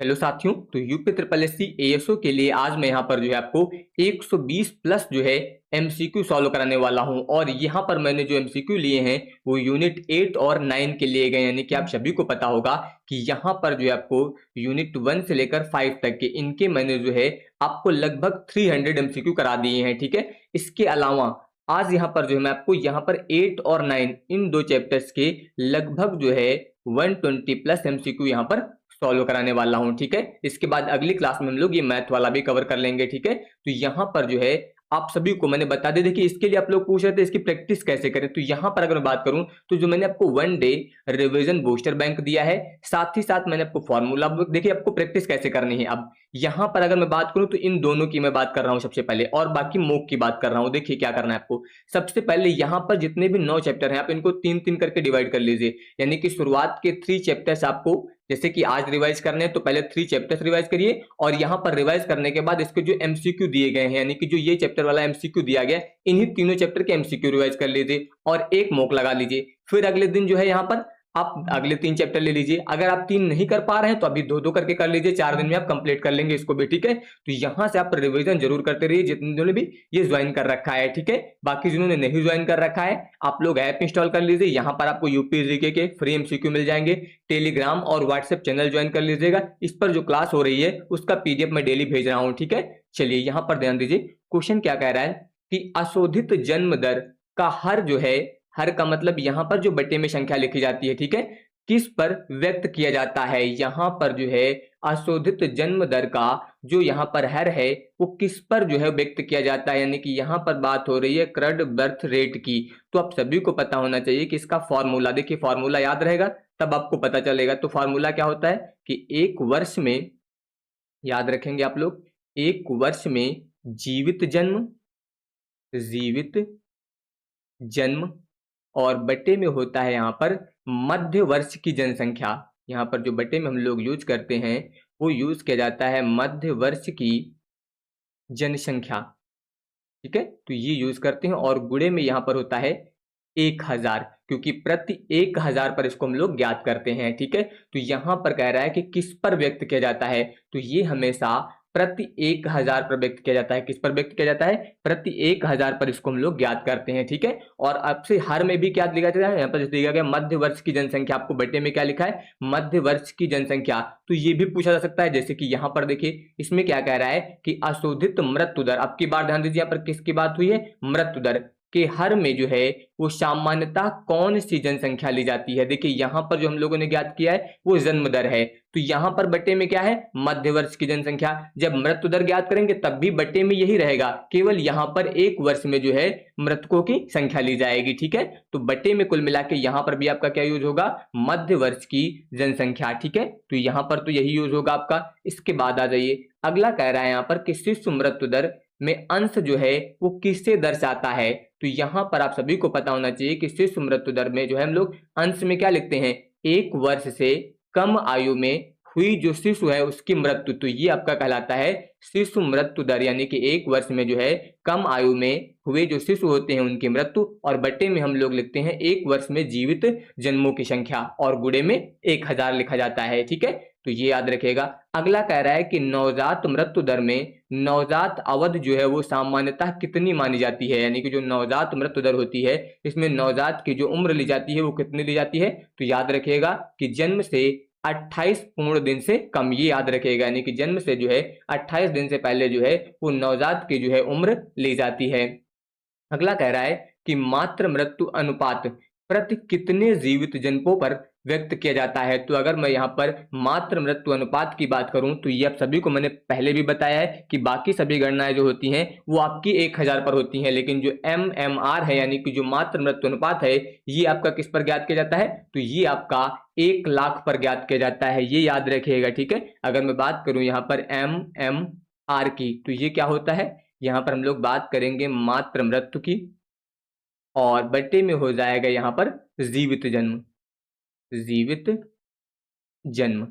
Hello साथियों, तो UP triple S C ASO के लिए आज मैं यहाँ पर जो है आपको 120 प्लस जो है एमसीक्यू सॉल्व कराने वाला हूँ। और यहाँ पर मैंने जो एमसीक्यू लिए हैं वो यूनिट 8 और 9 के लिए गए, यानी कि आप सभी को पता होगा कि यहाँ पर जो है आपको यूनिट 1 से लेकर 5 तक के इनके मैंने जो है आपको लगभग 300 एमसीक्यू करा दिए हैं। ठीक है, इसके अलावा आज यहाँ पर जो है मैं आपको यहाँ पर 8 और 9 इन दो चैप्टर्स के लगभग जो है 120 प्लस एमसीक्यू यहाँ पर सॉल्व कराने वाला हूं। ठीक है, इसके बाद अगली क्लास में हम लोग ये मैथ वाला भी कवर कर लेंगे। ठीक है, तो यहाँ पर जो है आप सभी को मैंने बता दे, देखिए इसके लिए आप लोग पूछ रहे थे इसकी प्रैक्टिस कैसे करें, तो यहाँ पर अगर मैं बात करूं तो जो मैंने आपको 1 डे रिवीजन बूस्टर बैंक दिया है, साथ ही साथ मैंने आपको फॉर्मूला बुक, देखिए आपको प्रैक्टिस कैसे करनी है। अब यहाँ पर अगर मैं बात करूं तो इन दोनों की मैं बात कर रहा हूं सबसे पहले, और बाकी मॉक की बात कर रहा हूं। देखिए क्या करना है आपको, सबसे पहले यहाँ पर जितने भी 9 चैप्टर हैं आप इनको 3-3 करके डिवाइड कर लीजिए, यानी कि शुरुआत के 3 चैप्टर्स आपको, जैसे कि आज रिवाइज करने हैं तो पहले 3 चैप्टर्स रिवाइज करिए, और यहां पर रिवाइज करने के बाद इसके जो एमसीक्यू दिए गए हैं, यानी कि जो ये चैप्टर वाला एमसीक्यू दिया गया है, इन्हीं तीनों चैप्टर के एमसीक्यू रिवाइज कर लीजिए और एक मॉक लगा लीजिए। फिर अगले दिन जो है यहाँ पर आप अगले 3 चैप्टर ले लीजिए। अगर आप 3 नहीं कर पा रहे हैं तो अभी 2-2 करके कर लीजिए, 4 दिन में आप कंप्लीट कर लेंगे इसको भी। ठीक है, तो यहां से आप रिवीजन जरूर करते रहिए जिन्होंने भी ये ज्वाइन कर रखा है। ठीक है, बाकी जिन्होंने नहीं ज्वाइन कर रखा है आप लोग ऐप इंस्टॉल कर लीजिए, यहाँ पर आपको यूपीएससी के फ्री एमसीक्यू मिल जाएंगे। टेलीग्राम और व्हाट्सएप चैनल ज्वाइन कर लीजिएगा, इस पर जो क्लास हो रही है उसका पीडीएफ मैं डेली भेज रहा हूं। ठीक है, चलिए यहाँ पर ध्यान दीजिए, क्वेश्चन क्या कह रहा है कि अशोधित जन्म दर का हर जो है, हर का मतलब यहाँ पर जो बटे में संख्या लिखी जाती है, ठीक है, किस पर व्यक्त किया जाता है। यहाँ पर जो है अशोधित जन्म दर का जो यहाँ पर हर है वो किस पर जो है व्यक्त किया जाता है, यानी कि यहाँ पर बात हो रही है कर्ड बर्थ रेट की। तो आप सभी को पता होना चाहिए कि इसका फॉर्मूला, देखिए फॉर्मूला याद रहेगा तब आपको पता चलेगा। तो फॉर्मूला क्या होता है कि एक वर्ष में, याद रखेंगे आप लोग, एक वर्ष में जीवित जन्म और बटे में होता है यहाँ पर मध्य वर्ष की जनसंख्या। यहाँ पर जो बटे में हम लोग यूज करते हैं वो यूज किया जाता है मध्य वर्ष की जनसंख्या। ठीक है, तो ये यूज करते हैं, और गुणे में यहाँ पर होता है 1000, क्योंकि प्रति 1000 पर इसको हम लोग ज्ञात करते हैं। ठीक है, तो यहाँ पर कह रहा है कि किस पर व्यक्त किया जाता है, तो ये हमेशा प्रति 1000 पर व्यक्त किया जाता है। किस पर व्यक्त किया जाता है, प्रति 1000 पर इसको हम लोग ज्ञात करते हैं। ठीक है, और अब से हर में भी क्या लिखा जाता है, यहाँ पर जैसे दिया गया मध्य वर्ष की जनसंख्या, आपको बटे में क्या लिखा है, मध्य वर्ष की जनसंख्या। तो ये भी पूछा जा सकता है, जैसे कि यहाँ पर देखिए इसमें क्या कह रहा है कि अशोधित मृत्यु दर, अब की बार ध्यान दीजिए यहाँ पर किसकी बात हुई है, मृत्यु दर के हर में जो है वो सामान्यतः कौन सी जनसंख्या ली जाती है। देखिए यहाँ पर जो हम लोगों ने ज्ञात किया है वो जन्म दर है, तो यहाँ पर बटे में क्या है, मध्य वर्ष की जनसंख्या। जब मृत्यु दर ज्ञात करेंगे तब भी बटे में यही रहेगा, केवल यहाँ पर एक वर्ष में जो है मृतकों की संख्या ली जाएगी। ठीक है, तो बटे में कुल मिला के यहाँ पर भी आपका क्या यूज होगा, मध्य वर्ष की जनसंख्या। ठीक है, तो यहाँ पर तो यही यूज होगा आपका। इसके बाद आ जाइए, अगला कह रहा है यहाँ पर कि शिशु मृत्यु दर में अंश जो है वो किससे दर्शाता है। तो यहाँ पर आप सभी को पता होना चाहिए कि शिशु मृत्यु दर में जो है हम लोग अंश में क्या लिखते हैं, एक वर्ष से कम आयु में हुई जो शिशु है उसकी मृत्यु, तो ये आपका कहलाता है शिशु मृत्यु दर, यानी कि एक वर्ष में जो है कम आयु में हुए जो शिशु होते हैं उनकी मृत्यु, और बटे में हम लोग लिखते हैं एक वर्ष में जीवित जन्मों की संख्या, और गुणे में 1000 लिखा जाता है। ठीक है, तो ये याद रखिएगा। अगला कह रहा है कि नवजात मृत्यु दर में नवजात अवधि जो है वो सामान्यतः कितनी मानी जाती है, यानी कि जो नवजात मृत्यु दर होती है इसमें नवजात की जो उम्र ली जाती है वो कितनी ली जाती है, तो याद रखिएगा कि जन्म से 28 पूर्ण दिन से कम, ये याद रखिएगा, यानी कि जन्म से जो है 28 दिन से पहले जो है वो नवजात की जो है उम्र ली जाती है। अगला कह रहा है कि मातृ मृत्यु अनुपात प्रति कितने जीवित जन्मों पर व्यक्त किया जाता है। तो अगर मैं यहाँ पर मातृ मृत्यु अनुपात की बात करूं तो ये आप सभी को मैंने पहले भी बताया है कि बाकी सभी गणनाएं जो होती हैं वो आपकी 1000 पर होती हैं, लेकिन जो MMR है यानी कि जो मातृ मृत्यु अनुपात है ये आपका किस पर ज्ञात किया जाता है, तो ये आपका 1 लाख पर ज्ञात किया जाता है, ये याद रखिएगा। ठीक है, अगर मैं बात करूं यहाँ पर MMR की, तो ये क्या होता है, यहाँ पर हम लोग बात करेंगे मातृ मृत्यु की, और बटे में हो जाएगा यहाँ पर जीवित जन्म,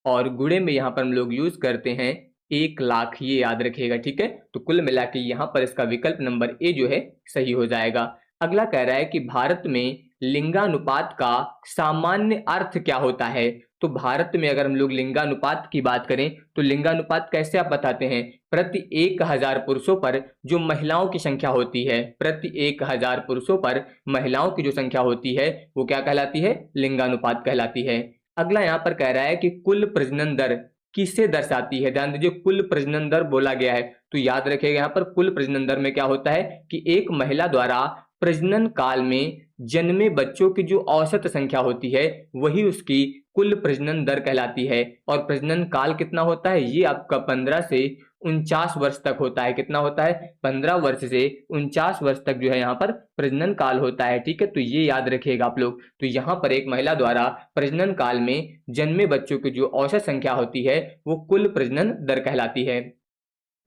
और गुणे में यहाँ पर हम लोग यूज करते हैं 1 लाख, ये याद रखिएगा। ठीक है, तो कुल मिला के यहाँ पर इसका विकल्प नंबर ए जो है सही हो जाएगा। अगला कह रहा है कि भारत में लिंगानुपात का सामान्य अर्थ क्या होता है। तो भारत में अगर हम लोग लिंगानुपात की बात करें तो लिंगानुपात कैसे आप बताते हैं, प्रति 1000 पुरुषों पर जो महिलाओं की संख्या होती है, प्रति 1000 पुरुषों पर महिलाओं की जो संख्या होती है वो क्या कहलाती है, लिंगानुपात कहलाती है। अगला यहाँ पर कह रहा है कि कुल प्रजनन दर किसे दर्शाती है। ध्यान दीजिए, कुल प्रजनन दर बोला गया है तो याद रखिएगा यहाँ पर कुल प्रजनन दर में क्या होता है कि एक महिला द्वारा प्रजनन काल में जन्मे बच्चों की जो औसत संख्या होती है वही उसकी कुल प्रजनन दर कहलाती है। और प्रजनन काल कितना होता है, ये आपका 15 से 49 वर्ष तक होता है। कितना होता है, 15 वर्ष से 49 वर्ष तक जो है यहाँ पर प्रजनन काल होता है। ठीक है, तो ये याद रखिएगा आप लोग। तो यहाँ पर एक महिला द्वारा प्रजनन काल में जन्मे बच्चों की जो औसत संख्या होती है वो कुल प्रजनन दर कहलाती है।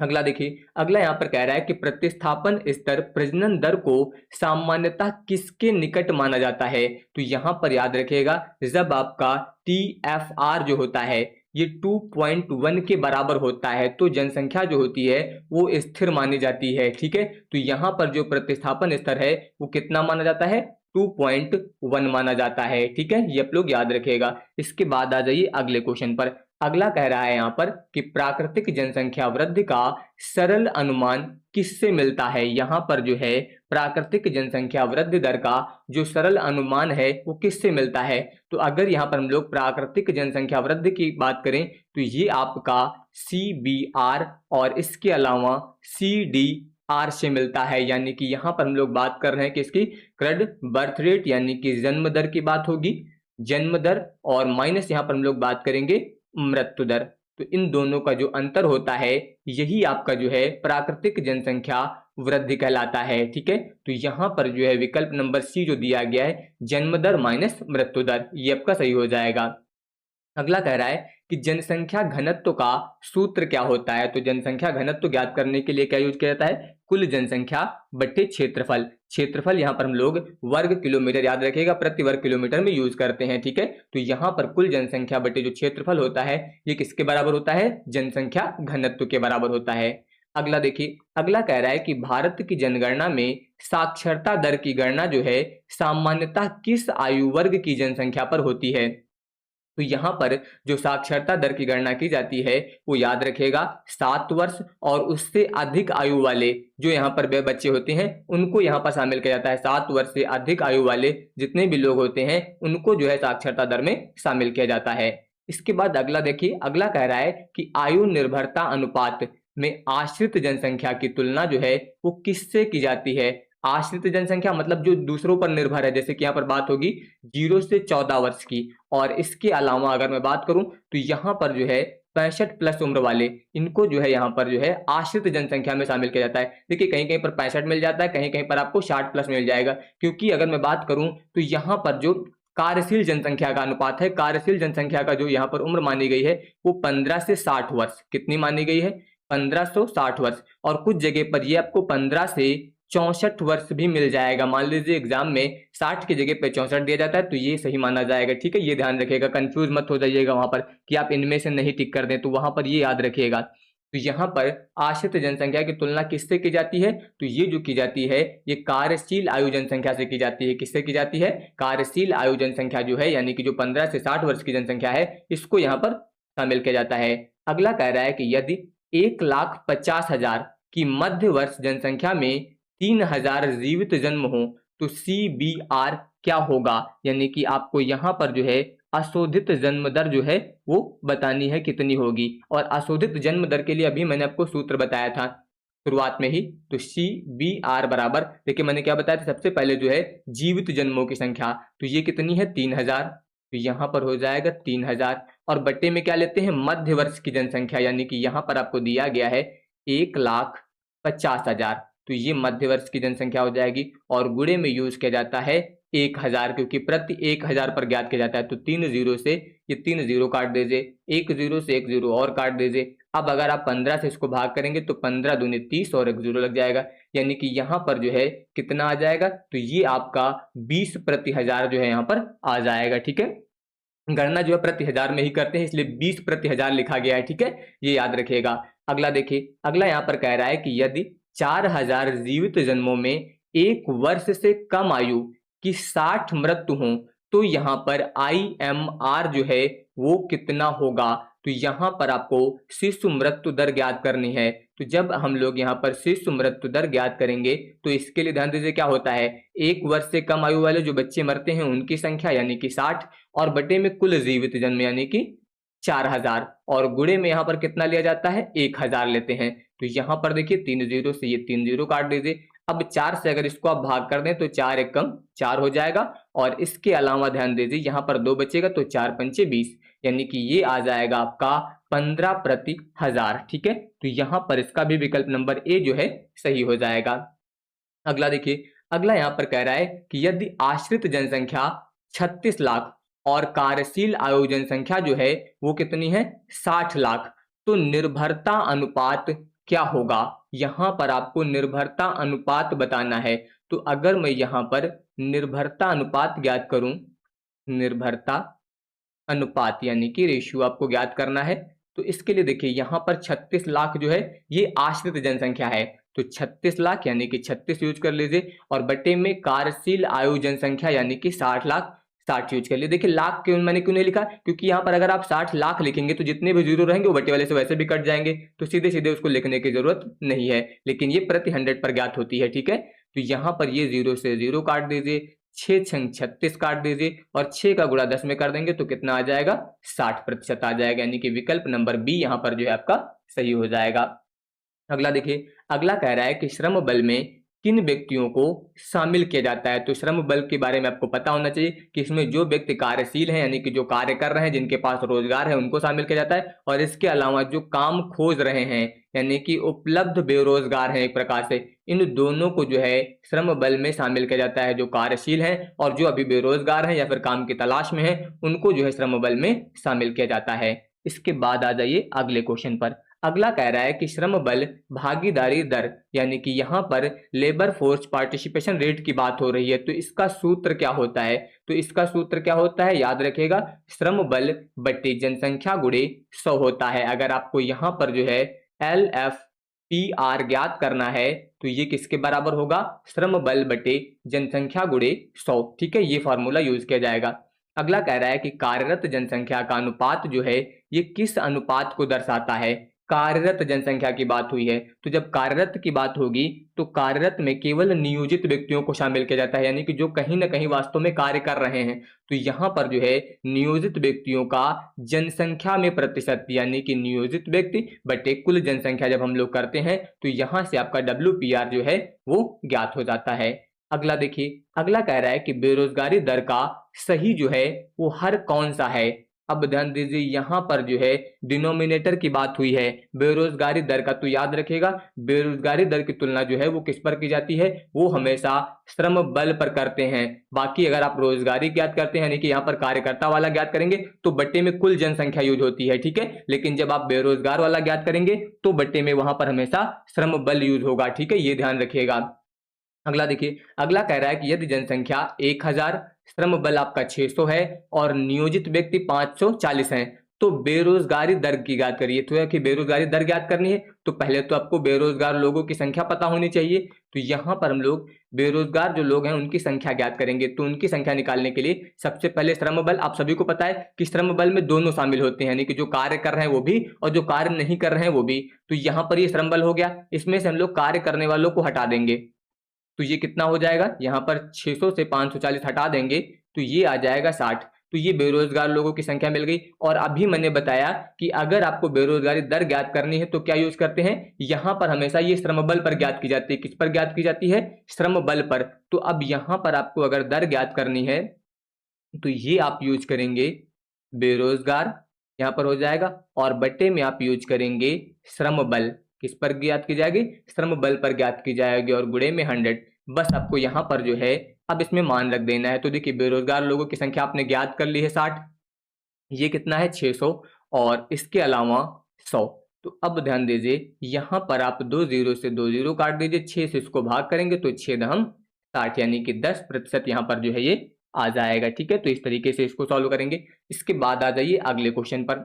अगला देखिए, अगला यहाँ पर कह रहा है कि प्रतिस्थापन स्तर प्रजनन दर को सामान्यतः किसके निकट माना जाता है। तो यहाँ पर याद रखिएगा, जब आपका TFR जो होता है ये 2.1 के बराबर होता है तो जनसंख्या जो होती है वो स्थिर मानी जाती है। ठीक है, तो यहाँ पर जो प्रतिस्थापन स्तर है वो कितना माना जाता है, 2.1 माना जाता है। ठीक है, ये आप लोग याद रखिएगा। इसके बाद आ जाइए अगले क्वेश्चन पर। अगला कह रहा है यहाँ पर कि प्राकृतिक जनसंख्या वृद्धि का सरल अनुमान किससे मिलता है। यहाँ पर जो है प्राकृतिक जनसंख्या वृद्धि दर का जो सरल अनुमान है वो किससे मिलता है। तो अगर यहाँ पर हम लोग प्राकृतिक जनसंख्या वृद्धि की बात करें तो ये आपका CBR और इसके अलावा CDR से मिलता है। यानी कि यहाँ पर हम लोग बात कर रहे हैं कि इसकी क्रेड बर्थ रेट यानी कि जन्म दर की बात होगी, जन्म दर, और माइनस यहाँ पर हम लोग बात करेंगे मृत्यु दर। तो इन दोनों का जो अंतर होता है यही आपका जो है प्राकृतिक जनसंख्या वृद्धि कहलाता है। ठीक है, तो यहाँ पर जो है विकल्प नंबर C जो दिया गया है जन्म दर माइनस मृत्यु दर, ये आपका सही हो जाएगा। अगला कह रहा है कि जनसंख्या घनत्व का सूत्र क्या होता है। तो जनसंख्या घनत्व ज्ञात करने के लिए क्या यूज किया जाता है, कुल जनसंख्या बटे क्षेत्रफल। क्षेत्रफल यहाँ पर हम लोग वर्ग किलोमीटर, याद रखिएगा, प्रति वर्ग किलोमीटर में यूज करते हैं। ठीक है, तो यहाँ पर कुल जनसंख्या बटे जो क्षेत्रफल होता है ये किसके बराबर होता है, जनसंख्या घनत्व के बराबर होता है। अगला देखिए, अगला कह रहा है कि भारत की जनगणना में साक्षरता दर की गणना जो है सामान्यतः किस आयु वर्ग की जनसंख्या पर होती है। तो यहाँ पर जो साक्षरता दर की गणना की जाती है वो याद रखिएगा 7 वर्ष और उससे अधिक आयु वाले जो यहाँ पर बच्चे होते हैं उनको यहाँ पर शामिल किया जाता है। 7 वर्ष से अधिक आयु वाले जितने भी लोग होते हैं उनको जो है साक्षरता दर में शामिल किया जाता है। इसके बाद अगला देखिए, अगला कह रहा है कि आयु निर्भरता अनुपात में आश्रित जनसंख्या की तुलना जो है वो किससे की जाती है। आश्रित जनसंख्या मतलब जो दूसरों पर निर्भर है, जैसे कि यहाँ पर बात होगी 0 से 14 वर्ष की। और इसके अलावा अगर मैं बात करूं तो यहाँ पर जो है 65 प्लस उम्र वाले, इनको जो है यहाँ पर जो है आश्रित जनसंख्या में शामिल किया जाता है। देखिए कहीं कहीं पर 65 मिल जाता है, कहीं कहीं पर आपको 60 प्लस मिल जाएगा। क्योंकि अगर मैं बात करूं तो यहाँ पर जो कार्यशील जनसंख्या का अनुपात है, कार्यशील जनसंख्या का जो यहाँ पर उम्र मानी गई है वो 15 से 60 वर्ष, कितनी मानी गई है, 1560 वर्ष। और कुछ जगह पर ये आपको 15 से 64 वर्ष भी मिल जाएगा। मान लीजिए एग्जाम में 60 की जगह पे 64 दिया जाता है तो ये सही माना जाएगा। ठीक है, ये ध्यान रखिएगा, कंफ्यूज मत हो जाइएगा वहां पर कि आप इनमें से नहीं टिक कर दें, तो वहां पर ये याद रखिएगा। तो यहाँ पर आश्रित जनसंख्या की तुलना किससे की जाती है, तो ये जो की जाती है ये कार्यशील आयु जनसंख्या से की जाती है। किससे की जाती है, कार्यशील आयु जनसंख्या जो है यानी कि जो 15 से 60 वर्ष की जनसंख्या है इसको यहाँ पर शामिल किया जाता है। अगला कह रहा है कि यदि 1,50,000 की मध्य वर्ष जनसंख्या में 3000 जीवित जन्म हो तो CBR क्या होगा। यानी कि आपको यहाँ पर जो है अशोधित जन्म दर जो है वो बतानी है कितनी होगी। और अशोधित जन्म दर के लिए अभी मैंने आपको सूत्र बताया था शुरुआत में ही। तो CBR बराबर, देखिए मैंने क्या बताया था, सबसे पहले जो है जीवित जन्मों की संख्या, तो ये कितनी है 3000, तो यहाँ पर हो जाएगा 3000। और बट्टे में क्या लेते हैं, मध्य वर्ष की जनसंख्या, यानी कि यहाँ पर आपको दिया गया है 1,50,000, तो ये मध्य वर्ष की जनसंख्या हो जाएगी। और गुणे में यूज किया जाता है 1000, क्योंकि प्रति 1000 पर ज्ञात किया जाता है। तो 3 जीरो से ये 3 जीरो काट दीजिए, 1 जीरो से 1 जीरो और काट दीजिए। अब अगर आप 15 से इसको भाग करेंगे तो 15 दूनी 30 और 1 जीरो लग जाएगा, यानी कि यहाँ पर जो है कितना आ जाएगा, तो ये आपका 20 प्रति हजार जो है यहाँ पर आ जाएगा। ठीक है, गणना जो है प्रति हजार में ही करते हैं इसलिए 20 प्रति हजार लिखा गया है। ठीक है, ये याद रखिएगा। अगला देखिए, अगला यहाँ पर कह रहा है कि यदि 4000 जीवित जन्मों में 1 वर्ष से कम आयु की 60 मृत्यु हो तो यहाँ पर IMR जो है वो कितना होगा। तो यहाँ पर आपको शिशु मृत्यु दर ज्ञात करनी है। तो जब हम लोग यहाँ पर शिशु मृत्यु दर ज्ञात करेंगे तो इसके लिए ध्यान दीजिए क्या होता है, 1 वर्ष से कम आयु वाले जो बच्चे मरते हैं उनकी संख्या यानी कि 60 और बटे में कुल जीवित जन्म यानी कि 4000 और गुणे में यहाँ पर कितना लिया जाता है, 1000 लेते हैं। तो यहाँ पर देखिए 3 जीरो से ये 3 जीरो काट दीजिए। अब 4 से अगर इसको आप भाग कर दें तो 4 एकम 4 हो जाएगा और इसके अलावा ध्यान दीजिए यहाँ पर 2 बचेगा तो 4 पंचे 20 यानी कि ये आ जाएगा आपका 15/1000। ठीक है, तो यहाँ पर इसका भी विकल्प नंबर ए जो है सही हो जाएगा। अगला देखिए, अगला यहाँ पर कह रहा है कि यदि आश्रित जनसंख्या 36 लाख और कार्यशील आयु जनसंख्या जो है वो कितनी है, 60 लाख, तो निर्भरता अनुपात क्या होगा। यहां पर आपको निर्भरता अनुपात बताना है। तो अगर मैं यहां पर निर्भरता अनुपात ज्ञात करूं, निर्भरता अनुपात यानी कि रेशियो आपको ज्ञात करना है। तो इसके लिए देखिए यहां पर 36 लाख जो है ये आश्रित जनसंख्या है, तो 36 लाख यानी कि 36 यूज कर लीजिए और बटे में कार्यशील आयु जनसंख्या यानी कि 60 लाख 60 यूज कर लिए। देखिए लाख क्यों मैंने क्यों नहीं लिखा, क्योंकि यहाँ पर अगर आप 60 लाख लिखेंगे तो जितने भी जीरो रहेंगे वो बटे वाले से वैसे भी कट जाएंगे, तो सीधे सीधे उसको लिखने की जरूरत नहीं है, लेकिन ये प्रति 100 पर ज्ञात होती है। ठीक है, तो यहाँ पर ये 0 से 0 काट दीजिए, 6 छंग 36 काट दीजिए और 6 का गुणा 10 में कर देंगे तो कितना आ जाएगा, 60% आ जाएगा, यानी कि विकल्प नंबर बी यहाँ पर जो है आपका सही हो जाएगा। अगला देखिए, अगला कह रहा है कि श्रम बल में किन व्यक्तियों को शामिल किया जाता है। तो श्रम बल के बारे में आपको पता होना चाहिए कि इसमें जो व्यक्ति कार्यशील हैं यानी कि जो कार्य कर रहे हैं, जिनके पास रोजगार है, उनको शामिल किया जाता है और इसके अलावा जो काम खोज रहे हैं यानी कि उपलब्ध बेरोजगार हैं एक प्रकार से, इन दोनों को जो है श्रम बल में शामिल किया जाता है। जो कार्यशील हैं और जो अभी बेरोजगार हैं या फिर काम की तलाश में हैं उनको जो है श्रम बल में शामिल किया जाता है। इसके बाद आ जाइए अगले क्वेश्चन पर। अगला कह रहा है कि श्रम बल भागीदारी दर यानी कि यहाँ पर लेबर फोर्स पार्टिसिपेशन रेट की बात हो रही है, तो इसका सूत्र क्या होता है। तो इसका सूत्र क्या होता है, याद रखिएगा, श्रम बल बटे जनसंख्या गुणे 100 होता है। अगर आपको यहाँ पर जो है LFPR ज्ञात करना है तो ये किसके बराबर होगा, श्रम बल बटे जनसंख्या गुणे 100। ठीक है, ये फॉर्मूला यूज किया जाएगा। अगला कह रहा है कि कार्यरत जनसंख्या का अनुपात जो है ये किस अनुपात को दर्शाता है। कार्यरत जनसंख्या की बात हुई है, तो जब कार्यरत की बात होगी तो कार्यरत में केवल नियोजित व्यक्तियों को शामिल किया जाता है, यानी कि जो कहीं ना कहीं वास्तव में कार्य कर रहे हैं। तो यहाँ पर जो है नियोजित व्यक्तियों का जनसंख्या में प्रतिशत यानी कि नियोजित व्यक्ति बटे कुल जनसंख्या जब हम लोग करते हैं तो यहाँ से आपका WPR जो है वो ज्ञात हो जाता है। अगला देखिए, अगला कह रहा है कि बेरोजगारी दर का सही जो है वो हर कौन सा है। अब ध्यान दीजिए यहाँ पर जो है डिनोमिनेटर की बात हुई है बेरोजगारी दर का, तो याद रखिएगा बेरोजगारी दर की तुलना जो है वो किस पर की जाती है, वो हमेशा श्रम बल पर करते हैं। बाकी अगर आप रोजगारी ज्ञात करते हैं यानी कि यहाँ पर कार्यकर्ता वाला ज्ञात करेंगे तो बट्टे में कुल जनसंख्या यूज होती है। ठीक है, लेकिन जब आप बेरोजगार वाला ज्ञात करेंगे तो बट्टे में वहां पर हमेशा श्रम बल यूज होगा। ठीक है, ये ध्यान रखिएगा। अगला देखिए, अगला कह रहा है कि यदि जनसंख्या 1000, श्रम बल आपका 600 है और नियोजित व्यक्ति 540 हैं, तो बेरोजगारी दर की ज्ञात करिए। तो कि बेरोजगारी दर ज्ञात करनी है तो पहले तो आपको बेरोजगार लोगों की संख्या पता होनी चाहिए। तो यहाँ पर हम लोग बेरोजगार जो लोग हैं उनकी संख्या ज्ञात करेंगे। तो उनकी संख्या निकालने के लिए सबसे पहले श्रम बल, आप सभी को पता है कि श्रम बल में दोनों शामिल होते हैं, यानी कि जो कार्य कर रहे हैं वो भी और जो कार्य नहीं कर रहे हैं वो भी। तो यहाँ पर ये श्रम बल हो गया, इसमें से हम लोग कार्य करने वालों को हटा देंगे तो ये कितना हो जाएगा, यहाँ पर 600 से 540 हटा देंगे तो ये आ जाएगा 60। तो ये बेरोजगार लोगों की संख्या मिल गई। और अभी मैंने बताया कि अगर आपको बेरोजगारी दर ज्ञात करनी है तो क्या यूज करते हैं, यहाँ पर हमेशा ये श्रम बल पर ज्ञात की जाती है। किस पर ज्ञात की जाती है, श्रम बल पर। तो अब यहाँ पर आपको अगर दर ज्ञात करनी है तो ये आप यूज करेंगे बेरोजगार, यहाँ पर हो जाएगा, और बट्टे में आप यूज करेंगे श्रम बल। किस पर ज्ञात की जाएगी, श्रम बल पर ज्ञात की जाएगी और गुणे में 100। बस आपको यहाँ पर जो है अब इसमें मान रख देना है। तो देखिए बेरोजगार लोगों की संख्या आपने ज्ञात कर ली है 60, ये कितना है 600 और इसके अलावा 100। तो अब ध्यान दीजिए यहाँ पर आप 2 जीरो से 2 जीरो काट दीजिए, 6 से इसको भाग करेंगे तो 6×60 यानी कि 10% यहाँ पर जो है ये आ जाएगा। ठीक है, तो इस तरीके से इसको सॉल्व करेंगे। इसके बाद आ जाइए अगले क्वेश्चन पर।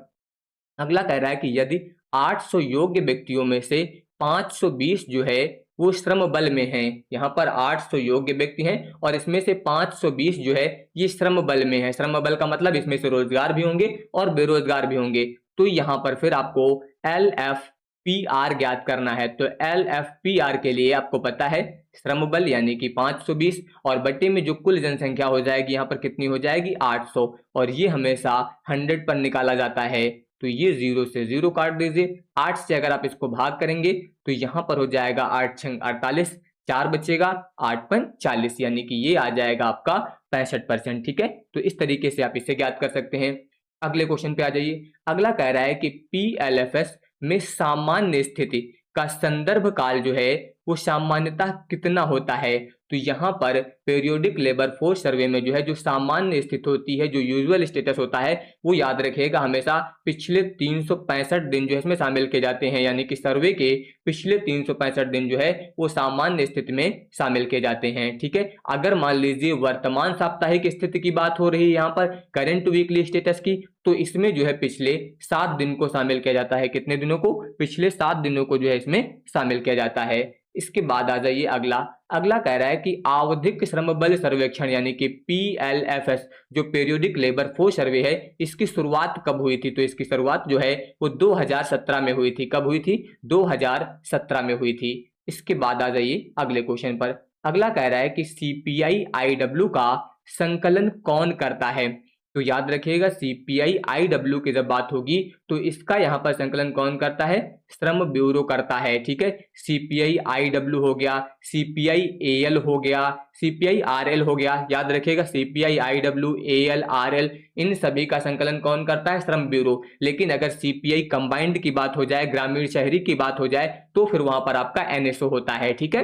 अगला कह रहा है कि यदि 800 योग्य व्यक्तियों में से 520 जो है वो श्रम बल में हैं। यहाँ पर 800 योग्य व्यक्ति हैं और इसमें से 520 जो है ये श्रम बल में है। श्रम बल का मतलब इसमें से रोजगार भी होंगे और बेरोजगार भी होंगे। तो यहाँ पर फिर आपको LFPR ज्ञात करना है। तो LFPR के लिए आपको पता है श्रम बल यानी कि 520 और बट्टे में जो कुल जनसंख्या हो जाएगी यहाँ पर कितनी हो जाएगी 800, और ये हमेशा 100 पर निकाला जाता है। तो ये 0 से 0 काट दीजिए। 8 से अगर आप इसको भाग करेंगे तो यहाँ पर हो जाएगा 8 छंग 48, 4 बचेगा, 8 पन 40, यानी कि ये आ जाएगा आपका 65%। ठीक है, तो इस तरीके से आप इसे ज्ञात कर सकते हैं। अगले क्वेश्चन पे आ जाइए। अगला कह रहा है कि PLFS में सामान्य स्थिति का संदर्भ काल जो है वो सामान्यतः कितना होता है। तो यहाँ पर पीरियोडिक लेबर फोर्स सर्वे में जो है जो सामान्य स्थिति होती है, जो यूजुअल स्टेटस होता है, वो याद रखिएगा हमेशा पिछले 365 दिन जो है इसमें शामिल किए जाते हैं। यानी कि सर्वे के पिछले 365 दिन जो है वो सामान्य स्थिति में शामिल किए जाते हैं। ठीक है, अगर मान लीजिए वर्तमान साप्ताहिक स्थिति की बात हो रही है यहाँ पर करंट वीकली स्टेटस की, तो इसमें जो है पिछले 7 दिन को शामिल किया जाता है। कितने दिनों को? पिछले 7 दिनों को जो है इसमें शामिल किया जाता है। इसके बाद आ जाइए अगला कह रहा है कि आवधिक श्रम बल सर्वेक्षण यानी कि PLFS जो पीरियोडिक लेबर फोर्स सर्वे है, इसकी शुरुआत कब हुई थी। तो इसकी शुरुआत जो है वो 2017 में हुई थी। कब हुई थी? 2017 में हुई थी। इसके बाद आ जाइए अगले क्वेश्चन पर। अगला कह रहा है कि CPI IW का संकलन कौन करता है। तो याद रखिएगा CPI IW की जब बात होगी तो इसका यहाँ पर संकलन कौन करता है? श्रम ब्यूरो करता है। ठीक है, CPI IW हो गया, CPI AL हो गया, CPI RL हो गया। याद रखिएगा CPI IW AL RL इन सभी का संकलन कौन करता है? श्रम ब्यूरो। लेकिन अगर CPI कंबाइंड की बात हो जाए, ग्रामीण शहरी की बात हो जाए, तो फिर वहां पर आपका NSO होता है। ठीक है,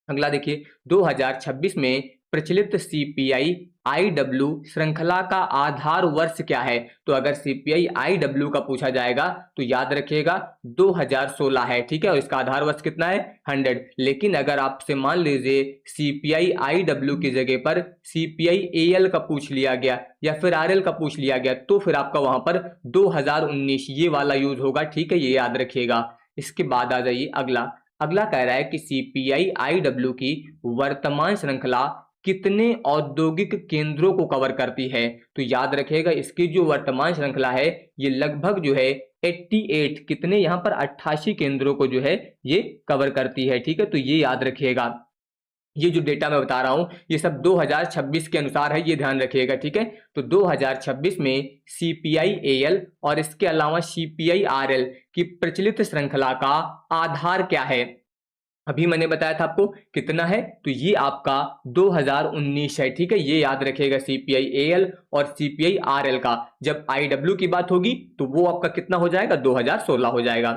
अगला देखिए 2026 में प्रचलित CPI IW श्रृंखला का आधार वर्ष क्या है। तो अगर CPI IW का पूछा जाएगा तो याद रखिएगा 2016 है। ठीक है, और इसका आधार वर्ष कितना है? 100। लेकिन अगर आपसे मान लीजिए CPI IW की जगह पर CPI AL का पूछ लिया गया या फिर RL का पूछ लिया गया तो फिर आपका वहां पर 2019 ये वाला यूज होगा। ठीक है, ये याद रखिएगा। इसके बाद आ जाइए अगला कह रहा है कि CPI IW की वर्तमान श्रृंखला कितने औद्योगिक केंद्रों को कवर करती है। तो याद रखिएगा इसकी जो वर्तमान श्रृंखला है ये लगभग जो है 88 कितने यहाँ पर 88 केंद्रों को जो है ये कवर करती है। ठीक है, तो ये याद रखिएगा। ये जो डेटा मैं बता रहा हूं ये सब 2026 के अनुसार है, ये ध्यान रखिएगा। ठीक है, तो 2026 में CPI AL और इसके अलावा CPI RL की प्रचलित श्रृंखला का आधार क्या है। अभी मैंने बताया था आपको कितना है, तो ये आपका 2019 है। ठीक है, ये याद रखिएगा CPI AL और CPI RL का जब IW की बात होगी तो वो आपका कितना हो जाएगा? 2016 हो जाएगा।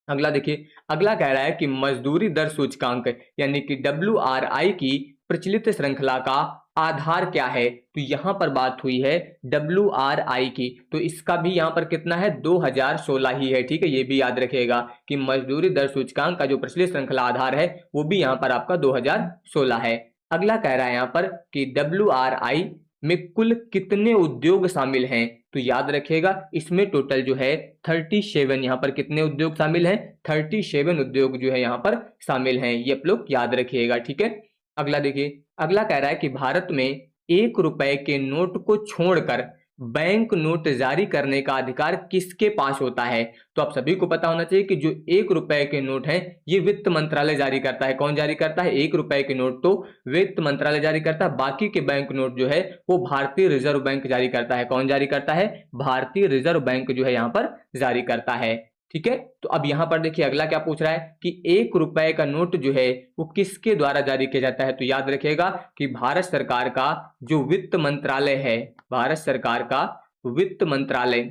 अगला देखिए, अगला कह रहा है कि मजदूरी दर सूचकांक यानी कि WRI की प्रचलित श्रृंखला का आधार क्या है। तो यहां पर बात हुई है WRI की, तो इसका भी यहां पर कितना है? 2016 ही है। ठीक है, ये भी याद रखिएगा कि मजदूरी दर सूचकांक का जो प्रचलित श्रृंखला आधार है वो भी यहां पर आपका 2016 है। अगला कह रहा है यहां पर कि WRI में कुल कितने उद्योग शामिल हैं। तो याद रखिएगा इसमें टोटल जो है 37 यहाँ पर कितने उद्योग शामिल हैं? 37 उद्योग जो है यहाँ पर शामिल हैं, ये आप लोग याद रखिएगा। ठीक है, अगला देखिए, अगला कह रहा है कि भारत में 1 रुपए के नोट को छोड़कर बैंक नोट जारी करने का अधिकार किसके पास होता है। तो आप सभी को पता होना चाहिए कि जो 1 रुपए के नोट हैं ये वित्त मंत्रालय जारी करता है। कौन जारी करता है? 1 रुपए के नोट तो वित्त मंत्रालय जारी करता है, बाकी के बैंक नोट जो है वो भारतीय रिजर्व बैंक जारी करता है। कौन जारी करता है? भारतीय रिजर्व बैंक जो है यहाँ पर जारी करता है। ठीक है, तो अब यहां पर देखिए अगला क्या पूछ रहा है कि 1 रुपए का नोट जो है वो किसके द्वारा जारी किया जाता है। तो याद रखिएगा कि भारत सरकार का जो वित्त मंत्रालय है, भारत सरकार का वित्त मंत्रालय।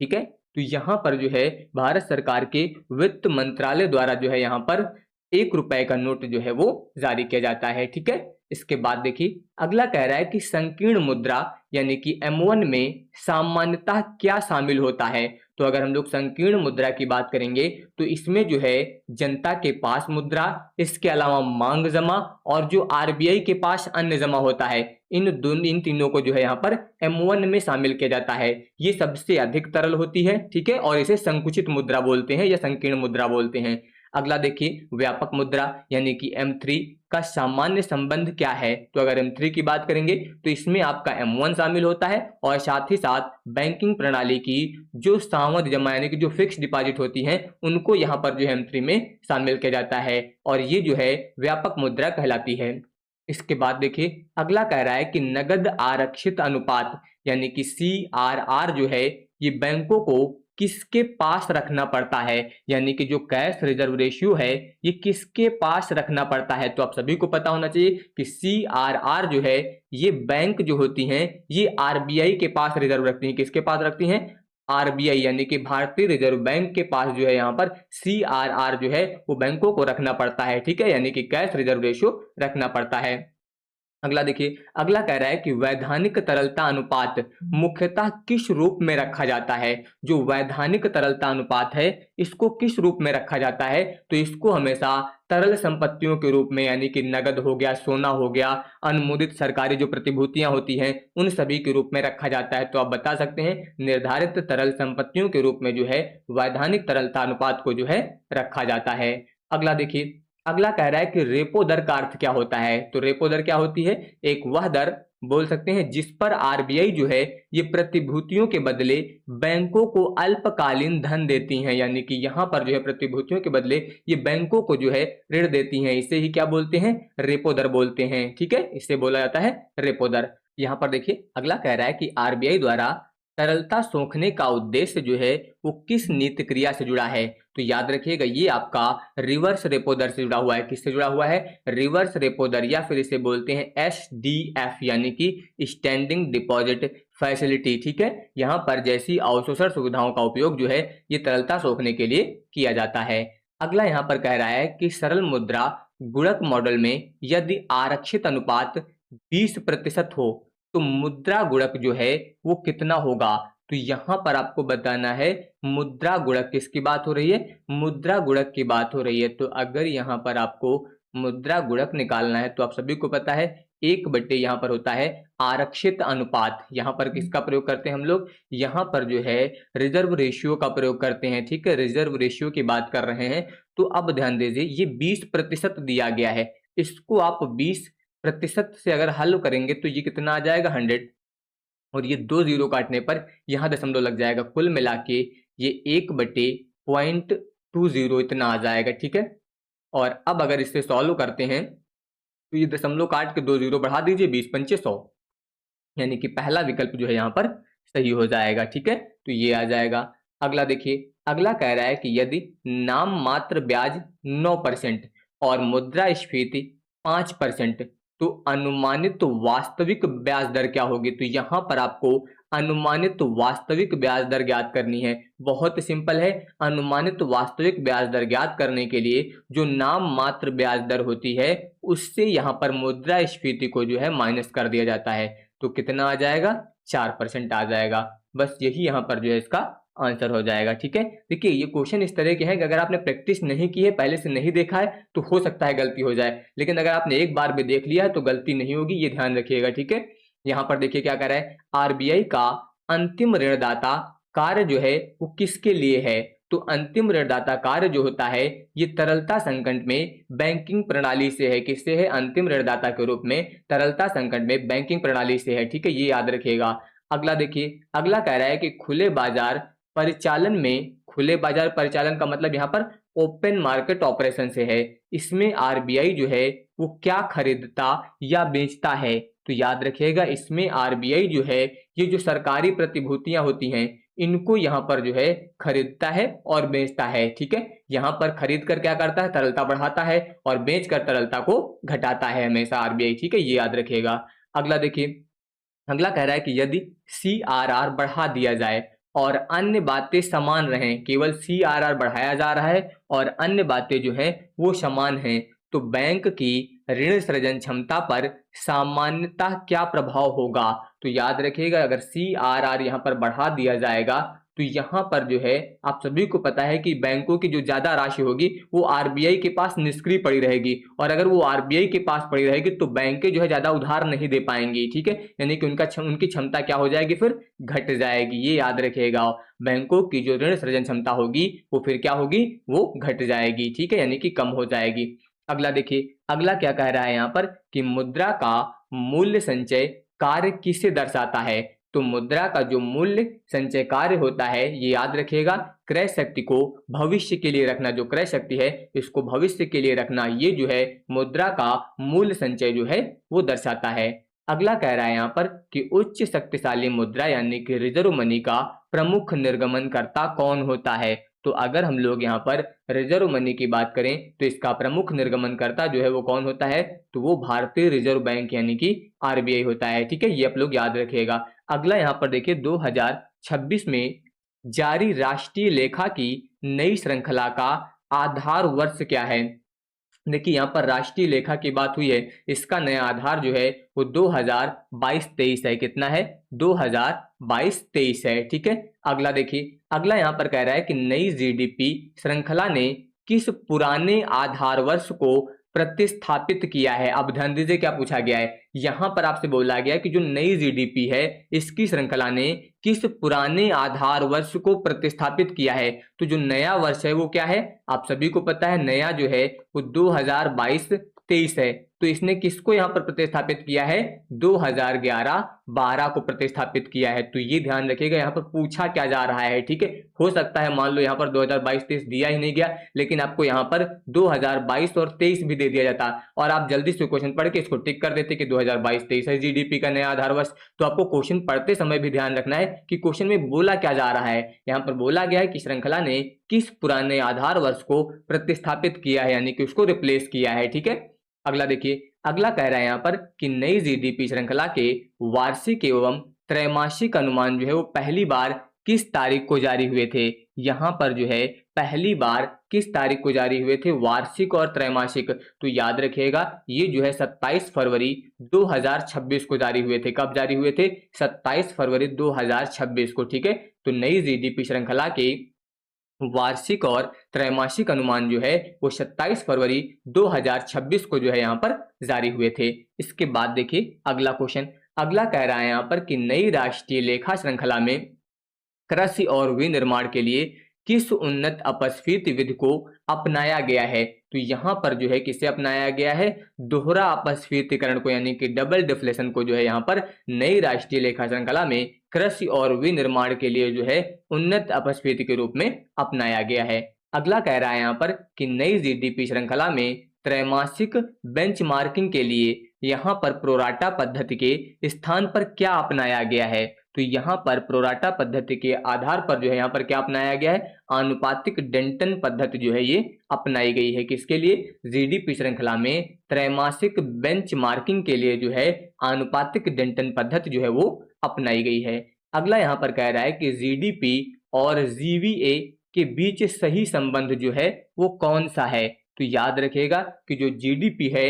ठीक है, तो यहां पर जो है भारत सरकार के वित्त मंत्रालय द्वारा जो है यहां पर 1 रुपए का नोट जो है वो जारी किया जाता है। ठीक है, इसके बाद देखिए अगला कह रहा है कि संकीर्ण मुद्रा यानी कि M1 में सामान्यतः क्या शामिल होता है। तो अगर हम लोग संकीर्ण मुद्रा की बात करेंगे तो इसमें जो है जनता के पास मुद्रा, इसके अलावा मांग जमा और जो RBI के पास अन्य जमा होता है, इन तीनों को जो है यहाँ पर M1 में शामिल किया जाता है। ये सबसे अधिक तरल होती है। ठीक है, और इसे संकुचित मुद्रा बोलते हैं या संकीर्ण मुद्रा बोलते हैं। अगला देखिए व्यापक मुद्रा यानी कि M3 का सामान्य संबंध क्या है। तो अगर M3 की बात करेंगे तो इसमें आपका M1 शामिल होता है और साथ ही साथ बैंकिंग प्रणाली की जो सावधि जमा यानी कि जो फिक्स डिपॉजिट होती हैं उनको यहाँ पर जो है M3 में शामिल किया जाता है और ये जो है व्यापक मुद्रा कहलाती है। इसके बाद देखिए अगला कह रहा है कि नगद आरक्षित अनुपात यानी कि CRR जो है ये बैंकों को किसके पास रखना पड़ता है, यानी कि जो कैश रिजर्व रेशियो है ये किसके पास रखना पड़ता है। तो आप सभी को पता होना चाहिए कि CRR जो है ये बैंक जो होती हैं ये RBI के पास रिजर्व रखती हैं। किसके पास रखती हैं? RBI यानी कि भारतीय रिजर्व बैंक के पास जो है यहाँ पर CRR जो है वो बैंकों को रखना पड़ता है, ठीक है, यानी कि कैश रिजर्व रेशियो रखना पड़ता है। अगला देखिए अगला कह रहा है कि वैधानिक तरलता अनुपात मुख्यतः किस रूप में रखा जाता है। जो वैधानिक तरलता अनुपात है इसको किस रूप में रखा जाता है, तो इसको हमेशा तरल संपत्तियों के रूप में यानी कि नगद हो गया, सोना हो गया, अनुमोदित सरकारी जो प्रतिभूतियां होती हैं उन सभी के रूप में रखा जाता है। तो आप बता सकते हैं निर्धारित तरल संपत्तियों के रूप में जो है वैधानिक तरलता अनुपात को जो है रखा जाता है। अगला देखिए अगला कह रहा है कि रेपो दर का अर्थ क्या होता है। तो रेपो दर क्या होती है? एक वह दर बोल सकते हैं जिस पर RBI जो है ये प्रतिभूतियों के बदले बैंकों को अल्पकालीन धन देती हैं, यानी कि यहाँ पर जो है प्रतिभूतियों के बदले ये बैंकों को जो है ऋण देती हैं। इसे ही क्या बोलते हैं? रेपो दर बोलते हैं, ठीक है, इससे बोला जाता है रेपो दर। यहाँ पर देखिए अगला कह रहा है कि RBI द्वारा तरलता सोखने का उद्देश्य जो है वो किस नीति क्रिया से जुड़ा है। तो याद रखिएगा ये आपका रिवर्स रेपो दर से जुड़ा हुआ है। किससे जुड़ा हुआ है? रिवर्स रेपो दर, या फिर इसे बोलते हैं SDF यानी कि स्टैंडिंग डिपॉजिट फैसिलिटी, ठीक है। यहाँ पर जैसी अवशोषण सुविधाओं का उपयोग जो है ये तरलता सोखने के लिए किया जाता है। अगला यहाँ पर कह रहा है कि सरल मुद्रा गुणक मॉडल में यदि आरक्षित अनुपात 20% हो तो मुद्रा गुणक जो है वो कितना होगा। तो यहां पर आपको बताना है मुद्रा गुणक किसकी बात हो रही है? मुद्रा गुणक की बात हो रही है। तो अगर यहां पर आपको मुद्रा गुणक निकालना है तो आप सभी को पता है 1/, यहां पर होता है आरक्षित अनुपात। यहां पर किसका प्रयोग करते हैं हम लोग? यहां पर जो है रिजर्व रेशियो का प्रयोग करते हैं, ठीक है, रिजर्व रेशियो की बात कर रहे हैं। तो अब ध्यान दीजिए ये 20% दिया गया है, इसको आप 20% से अगर हल करेंगे तो ये कितना आ जाएगा? 100, और ये 2 जीरो काटने पर यहाँ दशमलव लग जाएगा। कुल मिला के ये 1/0.20 इतना आ जाएगा, ठीक है। और अब अगर इससे सॉल्व करते हैं तो ये दशमलव काट के 2 जीरो बढ़ा दीजिए, 20×5 100, यानी कि पहला विकल्प जो है यहाँ पर सही हो जाएगा, ठीक है। तो ये आ जाएगा। अगला देखिए अगला कह रहा है कि यदि नाम मात्र ब्याज 9% और मुद्रास्फीति 5%, तो अनुमानित वास्तविक ब्याज दर क्या होगी। तो यहाँ पर आपको अनुमानित वास्तविक ब्याज दर ज्ञात करनी है। बहुत सिंपल है, अनुमानित वास्तविक ब्याज दर ज्ञात करने के लिए जो नाम मात्र ब्याज दर होती है उससे यहाँ पर मुद्रास्फीति को जो है माइनस कर दिया जाता है। तो कितना आ जाएगा? 4% आ जाएगा। बस यही यहाँ पर जो है इसका आंसर हो जाएगा, ठीक है। देखिए ये क्वेश्चन इस तरह के हैं कि अगर आपने प्रैक्टिस नहीं की है, पहले से नहीं देखा है, तो हो सकता है गलती हो जाए, लेकिन अगर आपने एक बार भी देख लिया है तो गलती नहीं होगी, ये ध्यान रखिएगा, ठीक है। यहाँ पर देखिए क्या कर रहा है, RBI का अंतिम ऋणदाता कार्य जो है वो किसके लिए है। तो अंतिम ऋणदाता कार्य जो होता है ये तरलता संकट में बैंकिंग प्रणाली से है। किससे है? अंतिम ऋणदाता के रूप में तरलता संकट में बैंकिंग प्रणाली से है, ठीक है, ये याद रखिएगा। अगला देखिए अगला कह रहा है कि खुले बाजार परिचालन में, खुले बाजार परिचालन का मतलब यहाँ पर ओपन मार्केट ऑपरेशन से है। इसमें RBI जो है वो क्या खरीदता या बेचता है। तो याद रखिएगा इसमें RBI जो है ये जो सरकारी प्रतिभूतियां होती हैं इनको यहाँ पर जो है खरीदता है और बेचता है, ठीक है। यहाँ पर खरीद कर क्या करता है? तरलता बढ़ाता है, और बेच कर तरलता को घटाता है हमेशा RBI, ठीक है, ये याद रखिएगा। अगला देखिए अगला कह रहा है कि यदि CRR बढ़ा दिया जाए और अन्य बातें समान रहें, केवल CRR बढ़ाया जा रहा है और अन्य बातें जो हैं वो समान हैं, तो बैंक की ऋण सृजन क्षमता पर सामान्यतः क्या प्रभाव होगा। तो याद रखिएगा अगर CRR यहाँ पर बढ़ा दिया जाएगा तो यहाँ पर जो है आप सभी को पता है कि बैंकों की जो ज्यादा राशि होगी वो आरबीआई के पास निष्क्रिय पड़ी रहेगी, और अगर वो आरबीआई के पास पड़ी रहेगी तो बैंकें जो है ज्यादा उधार नहीं दे पाएंगी, ठीक है, यानी कि उनकी क्षमता क्या हो जाएगी, फिर घट जाएगी। ये याद रखिएगा, बैंकों की जो ऋण सृजन क्षमता होगी वो फिर क्या होगी, वो घट जाएगी, ठीक है, यानी कि कम हो जाएगी। अगला देखिए, अगला क्या कह रहा है यहाँ पर कि मुद्रा का मूल्य संचय कार्य किसे दर्शाता है। तो मुद्रा का जो मूल्य संचय कार्य होता है, ये याद रखिएगा, क्रय शक्ति को भविष्य के लिए रखना, जो क्रय शक्ति है इसको भविष्य के लिए रखना, ये जो है मुद्रा का मूल्य संचय जो है वो दर्शाता है। अगला कह रहा है यहाँ पर कि उच्च शक्तिशाली मुद्रा यानी कि रिजर्व मनी का प्रमुख निर्गमनकर्ता कौन होता है। तो अगर हम लोग यहाँ पर रिजर्व मनी की बात करें तो इसका प्रमुख निर्गमनकर्ता जो है वो कौन होता है, तो वो भारतीय रिजर्व बैंक यानी कि आरबीआई होता है, ठीक है, ये आप लोग याद रखिएगा। अगला यहाँ पर देखिए, 2026 में जारी राष्ट्रीय लेखा की नई श्रृंखला का आधार वर्ष क्या है। देखिए यहाँ पर राष्ट्रीय लेखा की बात हुई है, इसका नया आधार जो है वो 2022-23 है। कितना है, 2022-23 है, ठीक है। अगला देखिए, अगला यहाँ पर कह रहा है कि नई जीडीपी श्रृंखला ने किस पुराने आधार वर्ष को प्रतिस्थापित किया है। अब ध्यान दीजिए क्या पूछा गया है, यहाँ पर आपसे बोला गया है कि जो नई जीडीपी है इसकी श्रृंखला ने किस पुराने आधार वर्ष को प्रतिस्थापित किया है। तो जो नया वर्ष है वो क्या है, आप सभी को पता है, नया जो है वो 2022-23 है। तो इसने किसको यहाँ पर प्रतिस्थापित किया है, 2011-12 को प्रतिस्थापित किया है। तो ये ध्यान रखिएगा, यहाँ पर पूछा क्या जा रहा है, ठीक है। हो सकता है मान लो यहाँ पर 2022-23 दिया ही नहीं गया, लेकिन आपको यहाँ पर 2022 और 23 भी दे दिया जाता और आप जल्दी से क्वेश्चन पढ़ के इसको टिक कर देते कि 2022-23 है जीडीपी का नया आधार वर्ष। तो आपको क्वेश्चन पढ़ते समय भी ध्यान रखना है कि क्वेश्चन में बोला क्या जा रहा है। यहाँ पर बोला गया है कि श्रृंखला ने किस पुराने आधार वर्ष को प्रतिस्थापित किया है, यानी कि उसको रिप्लेस किया है, ठीक है। अगला देखिए, अगला कह रहा है यहाँ पर कि नई जीडीपी श्रृंखला के वार्षिक एवं त्रैमासिक अनुमान जो है वो पहली बार किस तारीख को जारी हुए थे। यहाँ पर जो है पहली बार किस तारीख को जारी हुए थे, वार्षिक और त्रैमासिक। तो याद रखिएगा ये जो है 27 फरवरी 2026 को जारी हुए थे। कब जारी हुए थे, 27 फरवरी 2026 को, ठीक है। तो नई जीडीपी श्रृंखला के वार्षिक और त्रैमासिक अनुमान जो है वो 27 फरवरी 2026 को जो है यहाँ पर जारी हुए थे। इसके बाद देखिए अगला क्वेश्चन, अगला कह रहा है यहाँ पर कि नई राष्ट्रीय लेखा श्रृंखला में कृषि और विनिर्माण के लिए किस उन्नत अपस्फीति विधि को अपनाया गया है। तो यहाँ पर जो है किसे अपनाया गया है, दोहरा अपस्फीतिकरण को, यानी कि डबल डिफ्लेशन को जो है यहाँ पर नई राष्ट्रीय लेखा श्रृंखला में कृषि और विनिर्माण के लिए जो है उन्नत अपस्फीति के रूप में अपनाया गया है। अगला कह रहा है यहाँ पर कि नई जीडीपी श्रृंखला में त्रैमासिक बेंचमार्किंग के लिए यहाँ पर प्रोराटा पद्धति के स्थान पर क्या अपनाया गया है। तो यहाँ पर प्रोराटा पद्धति के आधार पर जो है यहाँ पर क्या अपनाया गया है, आनुपातिक डेंटन पद्धति जो है ये अपनाई गई है। किसके लिए, जीडीपी श्रृंखला में त्रैमासिक बेंचमार्किंग के लिए जो है आनुपातिक डेंटन पद्धति जो है वो अपनाई गई है। अगला यहाँ पर कह रहा है कि जीडीपी और जीवीए के बीच सही संबंध जो है वो कौन सा है। तो याद रखिएगा कि जो जीडीपी है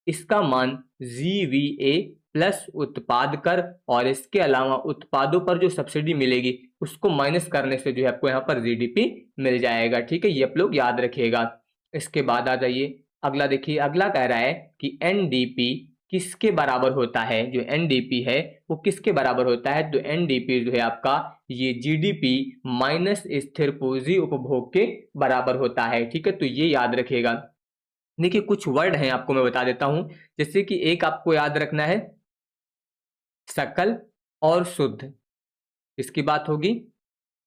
इसका मान जीवीए प्लस उत्पाद कर और इसके अलावा उत्पादों पर जो सब्सिडी मिलेगी उसको माइनस करने से जो है आपको यहाँ पर जीडीपी मिल जाएगा, ठीक है, ये आप लोग याद रखिएगा। इसके बाद आ जाइए, अगला देखिए, अगला कह रहा है कि एनडीपी किसके बराबर होता है। जो एनडीपी है वो किसके बराबर होता है, तो एनडीपी जो है आपका ये जीडीपी माइनस स्थिर पूंजी उपभोग के बराबर होता है, ठीक है। तो ये याद रखिएगा। देखिए कुछ वर्ड हैं आपको मैं बता देता हूं, जैसे कि एक आपको याद रखना है सकल और शुद्ध, इसकी बात होगी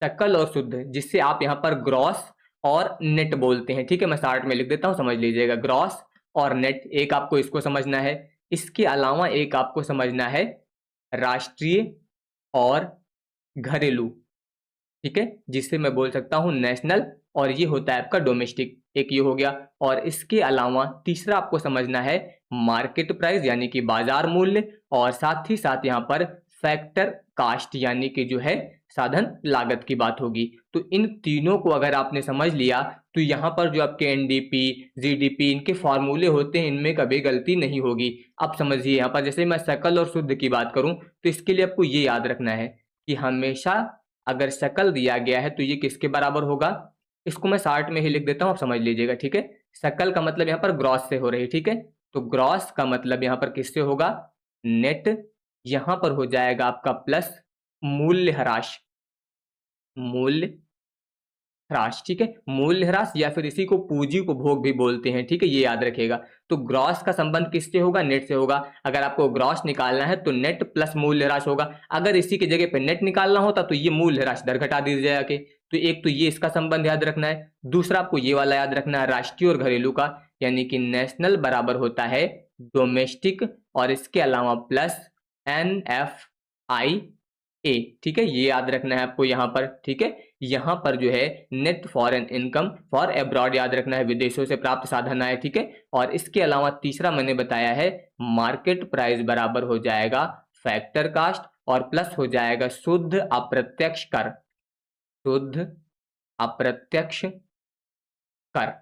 सकल और शुद्ध, जिससे आप यहाँ पर ग्रॉस और नेट बोलते हैं, ठीक है। मैं शार्ट में लिख देता हूं, समझ लीजिएगा, ग्रॉस और नेट, एक आपको इसको समझना है। इसके अलावा एक आपको समझना है राष्ट्रीय और घरेलू, ठीक है, जिससे मैं बोल सकता हूं नेशनल, और ये होता है आपका डोमेस्टिक, एक ये हो गया। और इसके अलावा तीसरा आपको समझना है मार्केट प्राइस यानी कि बाजार मूल्य, और साथ ही साथ यहाँ पर फैक्टर कास्ट यानी कि जो है साधन लागत की बात होगी। तो इन तीनों को अगर आपने समझ लिया तो यहाँ पर जो आपके एनडीपी जीडीपी इनके फॉर्मूले होते हैं इनमें कभी गलती नहीं होगी। अब समझिए यहाँ पर जैसे मैं सकल और शुद्ध की बात करूं तो इसके लिए आपको ये याद रखना है कि हमेशा अगर शकल दिया गया है तो ये किसके बराबर होगा, इसको मैं शार्ट में ही लिख देता हूँ, आप समझ लीजिएगा, ठीक है। शकल का मतलब यहाँ पर ग्रॉस से हो रही है, ठीक है। तो ग्रॉस का मतलब यहाँ पर किससे होगा, नेट, यहाँ पर हो जाएगा आपका प्लस मूल्यह्रास, मूल्य ह्रास, ठीक है। मूल्य ह्रास या फिर इसी को पूंजी उपभोग भी बोलते हैं, ठीक है, ये याद रखिएगा। तो ग्रॉस का संबंध किससे होगा, नेट से होगा। अगर आपको ग्रॉस निकालना है तो नेट प्लस मूल्य ह्रास होगा। अगर इसी की जगह पे नेट निकालना होता तो ये मूल्य ह्रास दर घटा दीजिए जाके। तो एक तो ये इसका संबंध याद रखना है, दूसरा आपको ये वाला याद रखना है राष्ट्रीय और घरेलू का, यानी कि नेशनल बराबर होता है डोमेस्टिक और इसके अलावा प्लस NFIA, ठीक है, ये याद रखना है आपको यहाँ पर, ठीक है। यहाँ पर जो है net foreign income for abroad याद रखना है, विदेशों से प्राप्त साधन आय, ठीक है। और इसके अलावा तीसरा मैंने बताया है मार्केट प्राइस बराबर हो जाएगा फैक्टर कास्ट और प्लस हो जाएगा शुद्ध अप्रत्यक्ष कर, शुद्ध अप्रत्यक्ष कर।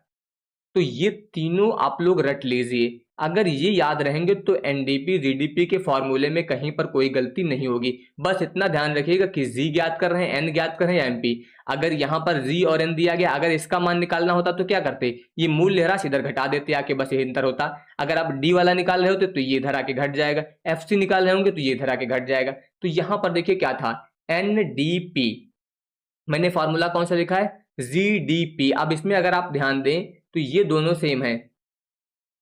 तो ये तीनों आप लोग रट लीजिए, अगर ये याद रहेंगे तो एनडीपी जीडीपी के फॉर्मूले में कहीं पर कोई गलती नहीं होगी। बस इतना ध्यान रखिएगा कि जी ज्ञात कर रहे हैं, एन ज्ञात कर रहे हैं या एमपी। अगर यहाँ पर जी और एन दिया गया, अगर इसका मान निकालना होता तो क्या करते, ये मूल्यह्रास इधर घटा देते आके, बस यही अंतर होता। अगर आप डी वाला निकाल रहे होते तो ये इधर आके घट जाएगा, एफसी निकाल रहे होंगे तो ये इधर आके घट जाएगा। तो यहाँ पर देखिए क्या था, एनडीपी, मैंने फॉर्मूला कौन सा लिखा है, जीडीपी। अब इसमें अगर आप ध्यान दें तो ये दोनों सेम है,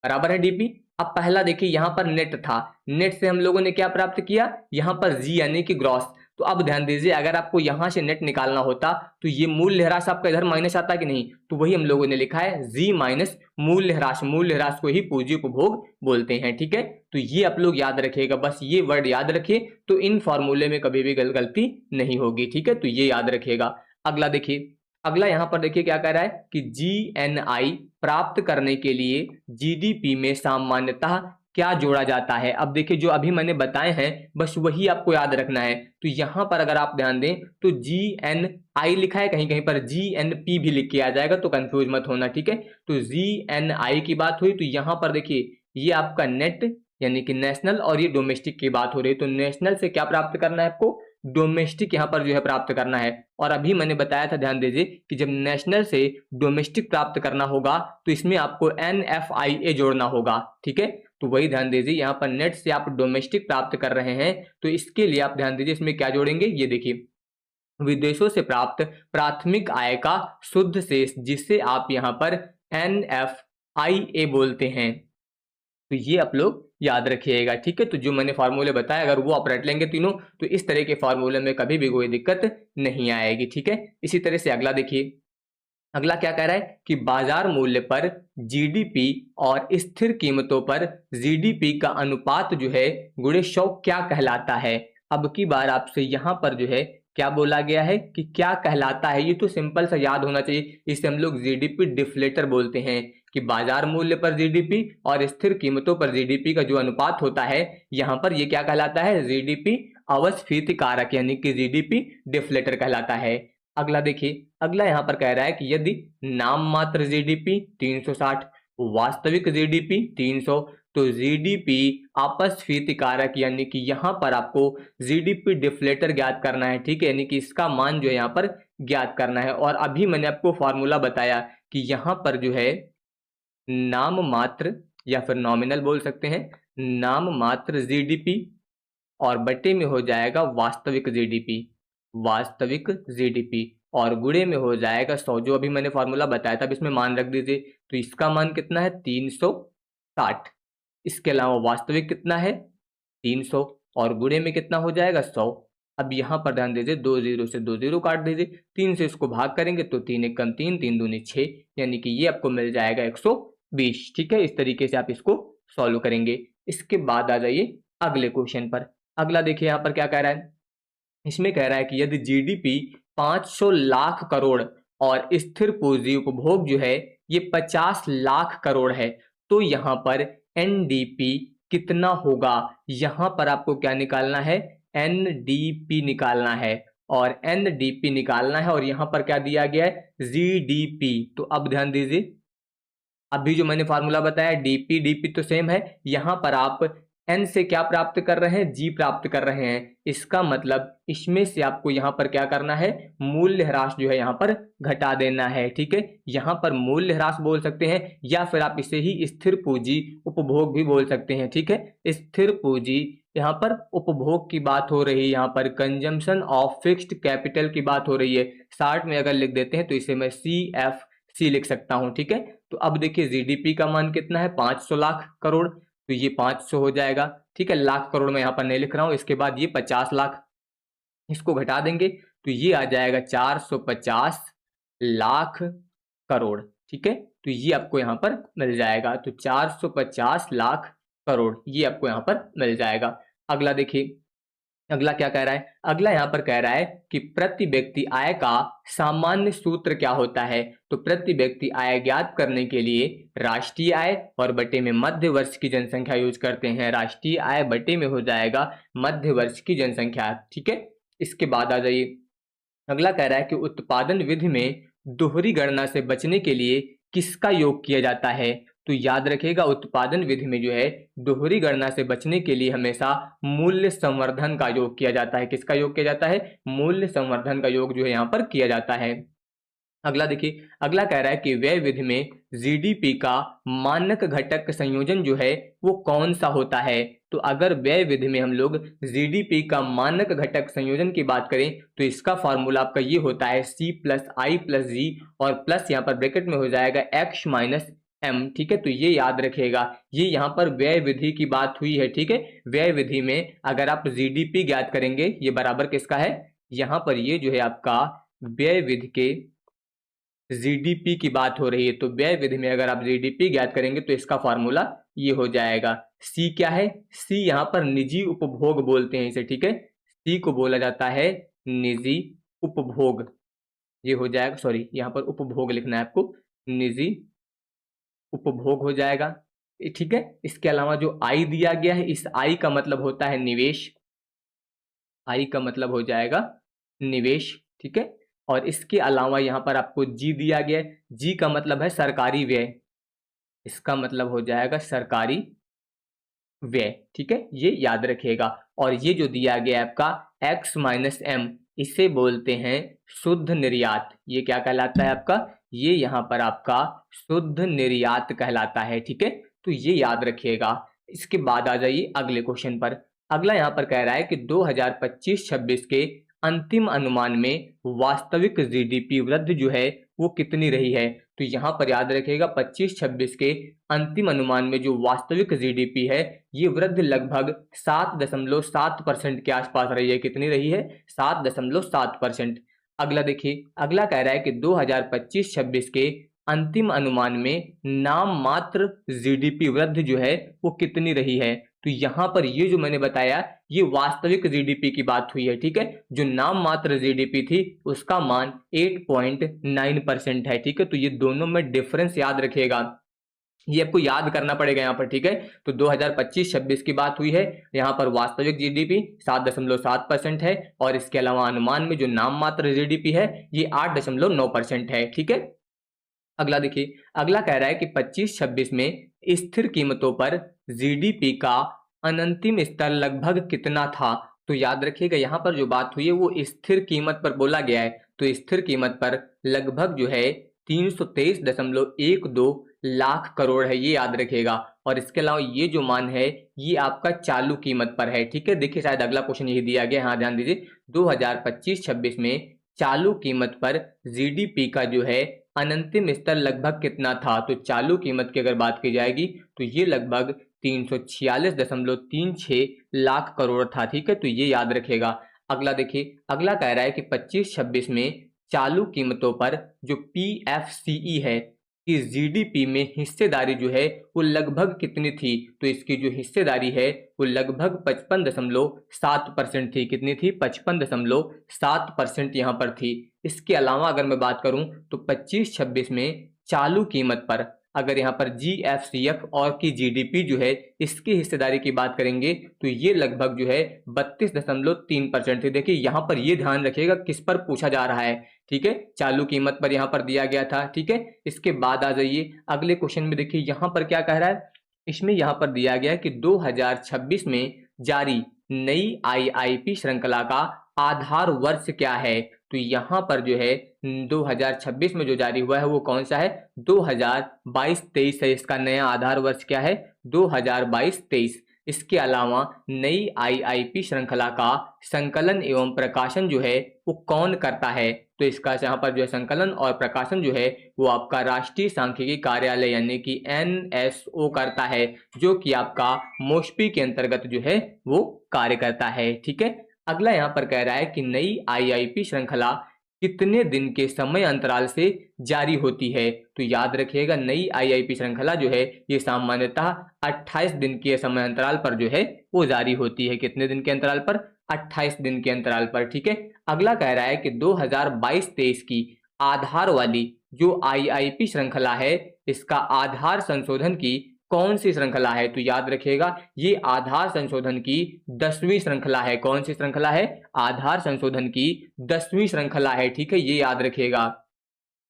बराबर है डीपी। अब पहला देखिए यहाँ पर नेट था, नेट से हम लोगों ने क्या प्राप्त किया, यहाँ पर जी यानी कि ग्रॉस। तो अब ध्यान दीजिए, अगर आपको यहाँ से नेट निकालना होता तो ये मूल्यह्रास आपका इधर माइनस आता कि नहीं, तो वही हम लोगों ने लिखा है जी माइनस मूल्यह्रास, मूल्यह्रास को ही पूंजी उपभोग बोलते हैं, ठीक है। तो ये आप लोग याद रखिएगा, बस ये वर्ड याद रखिए, तो इन फॉर्मूले में कभी भी गलती नहीं होगी, ठीक है। तो ये याद रखिएगा। अगला देखिए, अगला यहां पर देखिए क्या कह रहा है कि जीएनआई प्राप्त करने के लिए जीडीपी में सामान्यतः क्या जोड़ा जाता है। अब देखिए जो अभी मैंने बताए हैं बस वही आपको याद रखना है। तो यहां पर अगर आप ध्यान दें तो जीएनआई लिखा है, कहीं कहीं पर जीएनपी भी लिख के आ जाएगा, तो कंफ्यूज मत होना, ठीक है। तो जीएनआई की बात हुई, तो यहां पर देखिए ये आपका नेट यानी कि नेशनल और ये डोमेस्टिक की बात हो रही है। तो नेशनल से क्या प्राप्त करना है आपको, डोमेस्टिक यहाँ पर जो है प्राप्त करना है। और अभी मैंने बताया था, ध्यान दीजिए कि जब नेशनल से डोमेस्टिक प्राप्त करना होगा तो इसमें आपको NFIA जोड़ना होगा, ठीक है। तो वही ध्यान दीजिए, यहाँ पर नेट से आप डोमेस्टिक प्राप्त कर रहे हैं तो इसके लिए आप ध्यान दीजिए इसमें क्या जोड़ेंगे, ये देखिए विदेशों से प्राप्त प्राथमिक आय का शुद्ध शेष, जिसे आप यहाँ पर NFIA बोलते हैं। तो ये आप लोग याद रखिएगा, ठीक है। तो जो मैंने फार्मूले बताया अगर वो आप रट लेंगे तीनों तो इस तरह के फार्मूले में कभी भी कोई दिक्कत नहीं आएगी, ठीक है। इसी तरह से अगला देखिए, अगला क्या कह रहा है कि बाजार मूल्य पर जीडीपी और स्थिर कीमतों पर जीडीपी का अनुपात जो है गुणे 100 क्या कहलाता है। अब की बार आपसे यहाँ पर जो है क्या बोला गया है कि क्या कहलाता है, ये तो सिंपल सा याद होना चाहिए। इसे हम लोग जीडीपी डिफ्लेटर बोलते हैं कि बाजार मूल्य पर जीडीपी और स्थिर कीमतों पर जीडीपी का जो अनुपात होता है यहाँ पर ये क्या कहलाता है, जीडीपी अवस्फीति कारक यानी कि जीडीपी डिफ्लेटर कहलाता है। अगला देखिए, अगला यहाँ पर कह रहा है कि यदि नाम मात्र जीडीपी 360, वास्तविक जीडीपी 300, तो जीडीपी अपस्फीति कारक यानी कि यहाँ पर आपको जीडीपी डिफ्लेटर ज्ञात करना है, ठीक है, यानी कि इसका मान जो है यहाँ पर ज्ञात करना है। और अभी मैंने आपको फॉर्मूला बताया कि यहाँ पर जो है नाम मात्र या फिर नॉमिनल बोल सकते हैं, नाम मात्र जीडीपी और बटे में हो जाएगा वास्तविक जीडीपी, वास्तविक जीडीपी और गुणे में हो जाएगा 100, जो अभी मैंने फॉर्मूला बताया था। अब इसमें मान रख दीजिए, तो इसका मान कितना है 360, इसके अलावा वास्तविक कितना है 300 और गुणे में कितना हो जाएगा 100। अब यहाँ पर ध्यान दीजिए 2 0 से 2 0 काट दीजिए, 3 से इसको भाग करेंगे तो 3 1 कम 3, 3 दूनी 6, यानी कि ये आपको मिल जाएगा 120, ठीक है। इस तरीके से आप इसको सॉल्व करेंगे। इसके बाद आ जाइए अगले क्वेश्चन पर। अगला देखिए यहाँ पर क्या कह रहा है, इसमें कह रहा है कि यदि जीडीपी 500 लाख करोड़ और स्थिर पूंजी उपभोग जो है ये 50 लाख करोड़ है, तो यहाँ पर एनडीपी कितना होगा। यहाँ पर आपको क्या निकालना है, एनडीपी निकालना है और एनडीपी निकालना है और यहाँ पर क्या दिया गया है, जीडीपी। तो अब ध्यान दीजिए, अभी जो मैंने फार्मूला बताया डीपी डीपी तो सेम है, यहाँ पर आप एन से क्या प्राप्त कर रहे हैं, जी प्राप्त कर रहे हैं। इसका मतलब इसमें से आपको यहाँ पर क्या करना है, मूल्य ह्रास जो है यहाँ पर घटा देना है। ठीक है, यहाँ पर मूल्य ह्रास बोल सकते हैं या फिर आप इसे ही स्थिर पूंजी उपभोग भी बोल सकते हैं। ठीक है, स्थिर पूंजी यहाँ पर उपभोग की बात हो रही है, यहाँ पर कंजम्पशन ऑफ फिक्स्ड कैपिटल की बात हो रही है। शार्ट में अगर लिख देते हैं तो इसे मैं CFC लिख सकता हूँ। ठीक है, तो अब देखिए जीडीपी का मान कितना है, 500 लाख करोड़, तो ये 500 हो जाएगा। ठीक है, लाख करोड़ में यहाँ पर नहीं लिख रहा हूँ। इसके बाद ये 50 लाख, इसको घटा देंगे तो ये आ जाएगा 450 लाख करोड़। ठीक है, तो ये आपको यहाँ पर मिल जाएगा, तो 450 लाख करोड़ ये आपको यहाँ पर मिल जाएगा। अगला देखिए, अगला क्या कह रहा है, अगला यहाँ पर कह रहा है कि प्रति व्यक्ति आय का सामान्य सूत्र क्या होता है। तो प्रति व्यक्ति आय ज्ञात करने के लिए राष्ट्रीय आय और बटे में मध्य वर्ष की जनसंख्या यूज करते हैं। राष्ट्रीय आय बटे में हो जाएगा मध्य वर्ष की जनसंख्या। ठीक है, इसके बाद आ जाइए, अगला कह रहा है कि उत्पादन विधि में दोहरी गणना से बचने के लिए किसका योग किया जाता है। तो याद रखिएगा, उत्पादन विधि में जो है दोहरी गणना से बचने के लिए हमेशा मूल्य संवर्धन का योग किया जाता है। किसका योग किया जाता है, मूल्य संवर्धन का योग जो है यहाँ पर किया जाता है। अगला देखिए, अगला कह रहा है कि व्यय विधि में जीडीपी का मानक घटक संयोजन जो है वो कौन सा होता है। तो अगर व्यय विधि में हम लोग जीडीपी का मानक घटक संयोजन की बात करें तो इसका फॉर्मूला आपका ये होता है C+I+G और प्लस यहाँ पर ब्रैकेट में हो जाएगा X-M। ठीक है, तो ये याद रखिएगा, ये यहाँ पर व्यय विधि की बात हुई है। ठीक है, व्यय विधि में अगर आप जीडीपी ज्ञात करेंगे, ये बराबर किसका है, यहाँ पर ये जो है आपका व्यय विधि के जीडीपी की बात हो रही है। तो व्यय विधि में अगर आप जीडीपी ज्ञात करेंगे तो इसका फॉर्मूला ये हो जाएगा। सी क्या है, सी यहाँ पर निजी उपभोग बोलते हैं इसे। ठीक है, सी को बोला जाता है निजी उपभोग, ये हो जाएगा, सॉरी यहाँ पर उपभोग लिखना है आपको, निजी उपभोग हो जाएगा। ठीक है, इसके अलावा जो आई दिया गया है, इस आई का मतलब होता है निवेश, आई का मतलब हो जाएगा निवेश। ठीक है, और इसके अलावा यहाँ पर आपको जी दिया गया है, जी का मतलब है सरकारी व्यय, इसका मतलब हो जाएगा सरकारी व्यय। ठीक है, ये याद रखिएगा। और ये जो दिया गया है आपका X-M, इसे बोलते हैं शुद्ध निर्यात। ये क्या कहलाता है आपका, ये यहाँ पर आपका शुद्ध निर्यात कहलाता है। ठीक है, तो ये याद रखिएगा। इसके बाद आ जाइए अगले क्वेश्चन पर। अगला यहाँ पर कह रहा है कि 2025-26 के अंतिम अनुमान में वास्तविक जीडीपी वृद्धि जो है वो कितनी रही है। तो यहाँ पर याद रखिएगा 25-26 के अंतिम अनुमान में जो वास्तविक जीडीपी है ये वृद्धि लगभग 7.7% के आसपास रही है। कितनी रही है, 7.7%। अगला देखिए, अगला कह रहा है कि 2025-26 के अंतिम अनुमान में नाम मात्र जीडीपी वृद्धि जो है वो कितनी रही है। तो यहाँ पर ये जो मैंने बताया ये वास्तविक जीडीपी की बात हुई है। ठीक है, जो नाम मात्र जीडीपी थी उसका मान 8.9% है। ठीक है, तो ये दोनों में डिफरेंस याद रखिएगा, ये आपको याद करना पड़ेगा यहाँ पर। ठीक है, तो 2025-26 की बात हुई है, यहाँ पर वास्तविक जीडीपी 7.7% है और इसके अलावा अनुमान में जो नाम मात्र जीडीपी है ये 8.9% है। ठीक है, अगला देखिए, अगला कह रहा है कि 25-26 में स्थिर कीमतों पर जीडीपी का अनंतिम स्तर लगभग कितना था। तो याद रखिएगा यहाँ पर जो बात हुई है वो स्थिर कीमत पर बोला गया है। तो स्थिर कीमत पर लगभग जो है 323.12 लाख करोड़ है, ये याद रखिएगा। और इसके अलावा ये जो मान है ये आपका चालू कीमत पर है। ठीक है, देखिए शायद अगला क्वेश्चन यही दिया गया, हाँ ध्यान दीजिए, 2025-26 में चालू कीमत पर जीडीपी का जो है अनंतिम स्तर लगभग कितना था। तो चालू कीमत की अगर बात की जाएगी तो ये लगभग 346.36 लाख करोड़ था। ठीक है, तो ये याद रखेगा। अगला देखिए, अगला कह रहा है कि 25-26 में चालू कीमतों पर जो PFCE है कि जीडीपी में हिस्सेदारी जो है वो लगभग कितनी थी। तो इसकी जो हिस्सेदारी है वो लगभग 55.7% थी। कितनी थी, 55.7% यहाँ पर थी। इसके अलावा अगर मैं बात करूं तो 25-26 में चालू कीमत पर अगर यहाँ पर GFCF और की जीडीपी जो है इसकी हिस्सेदारी की बात करेंगे तो ये लगभग जो है 32.3% थी। देखिए यहाँ पर ये ध्यान रखिएगा किस पर पूछा जा रहा है। ठीक है, चालू कीमत पर यहाँ पर दिया गया था। ठीक है, इसके बाद आ जाइए अगले क्वेश्चन में। देखिए यहाँ पर क्या कह रहा है इसमें यहाँ पर दिया गया है कि 2026 में जारी नई आईआईपी श्रृंखला का आधार वर्ष क्या है। तो यहाँ पर जो है 2026 में जो जारी हुआ है वो कौन सा है, 2022-23 है। इसका नया आधार वर्ष क्या है, 2022-23। इसके अलावा नई आईआईपी श्रृंखला का संकलन एवं प्रकाशन जो है वो कौन करता है। तो इसका यहाँ पर जो है संकलन और प्रकाशन जो है वो आपका राष्ट्रीय सांख्यिकी कार्यालय यानी कि एनएसओ करता है, जो कि आपका मोस्पी के अंतर्गत जो है वो कार्य करता है। ठीक है, अगला यहाँ पर कह रहा है कि नई आईआईपी श्रृंखला कितने दिन के समय अंतराल से जारी होती है। तो याद रखिएगा नई आईआईपी श्रृंखला जो है ये सामान्यतः 28 दिन के समय अंतराल पर जो है वो जारी होती है। कितने दिन के अंतराल पर, 28 दिन के अंतराल पर। ठीक है, अगला कह रहा है कि 2022-23 की आधार वाली जो आईआईपी श्रृंखला है इसका आधार संशोधन की कौन सी श्रृंखला है। तो याद रखिएगा ये आधार संशोधन की 10वीं श्रृंखला है। कौन सी श्रृंखला है, आधार संशोधन की 10वीं श्रृंखला है। ठीक है, ये याद रखिएगा।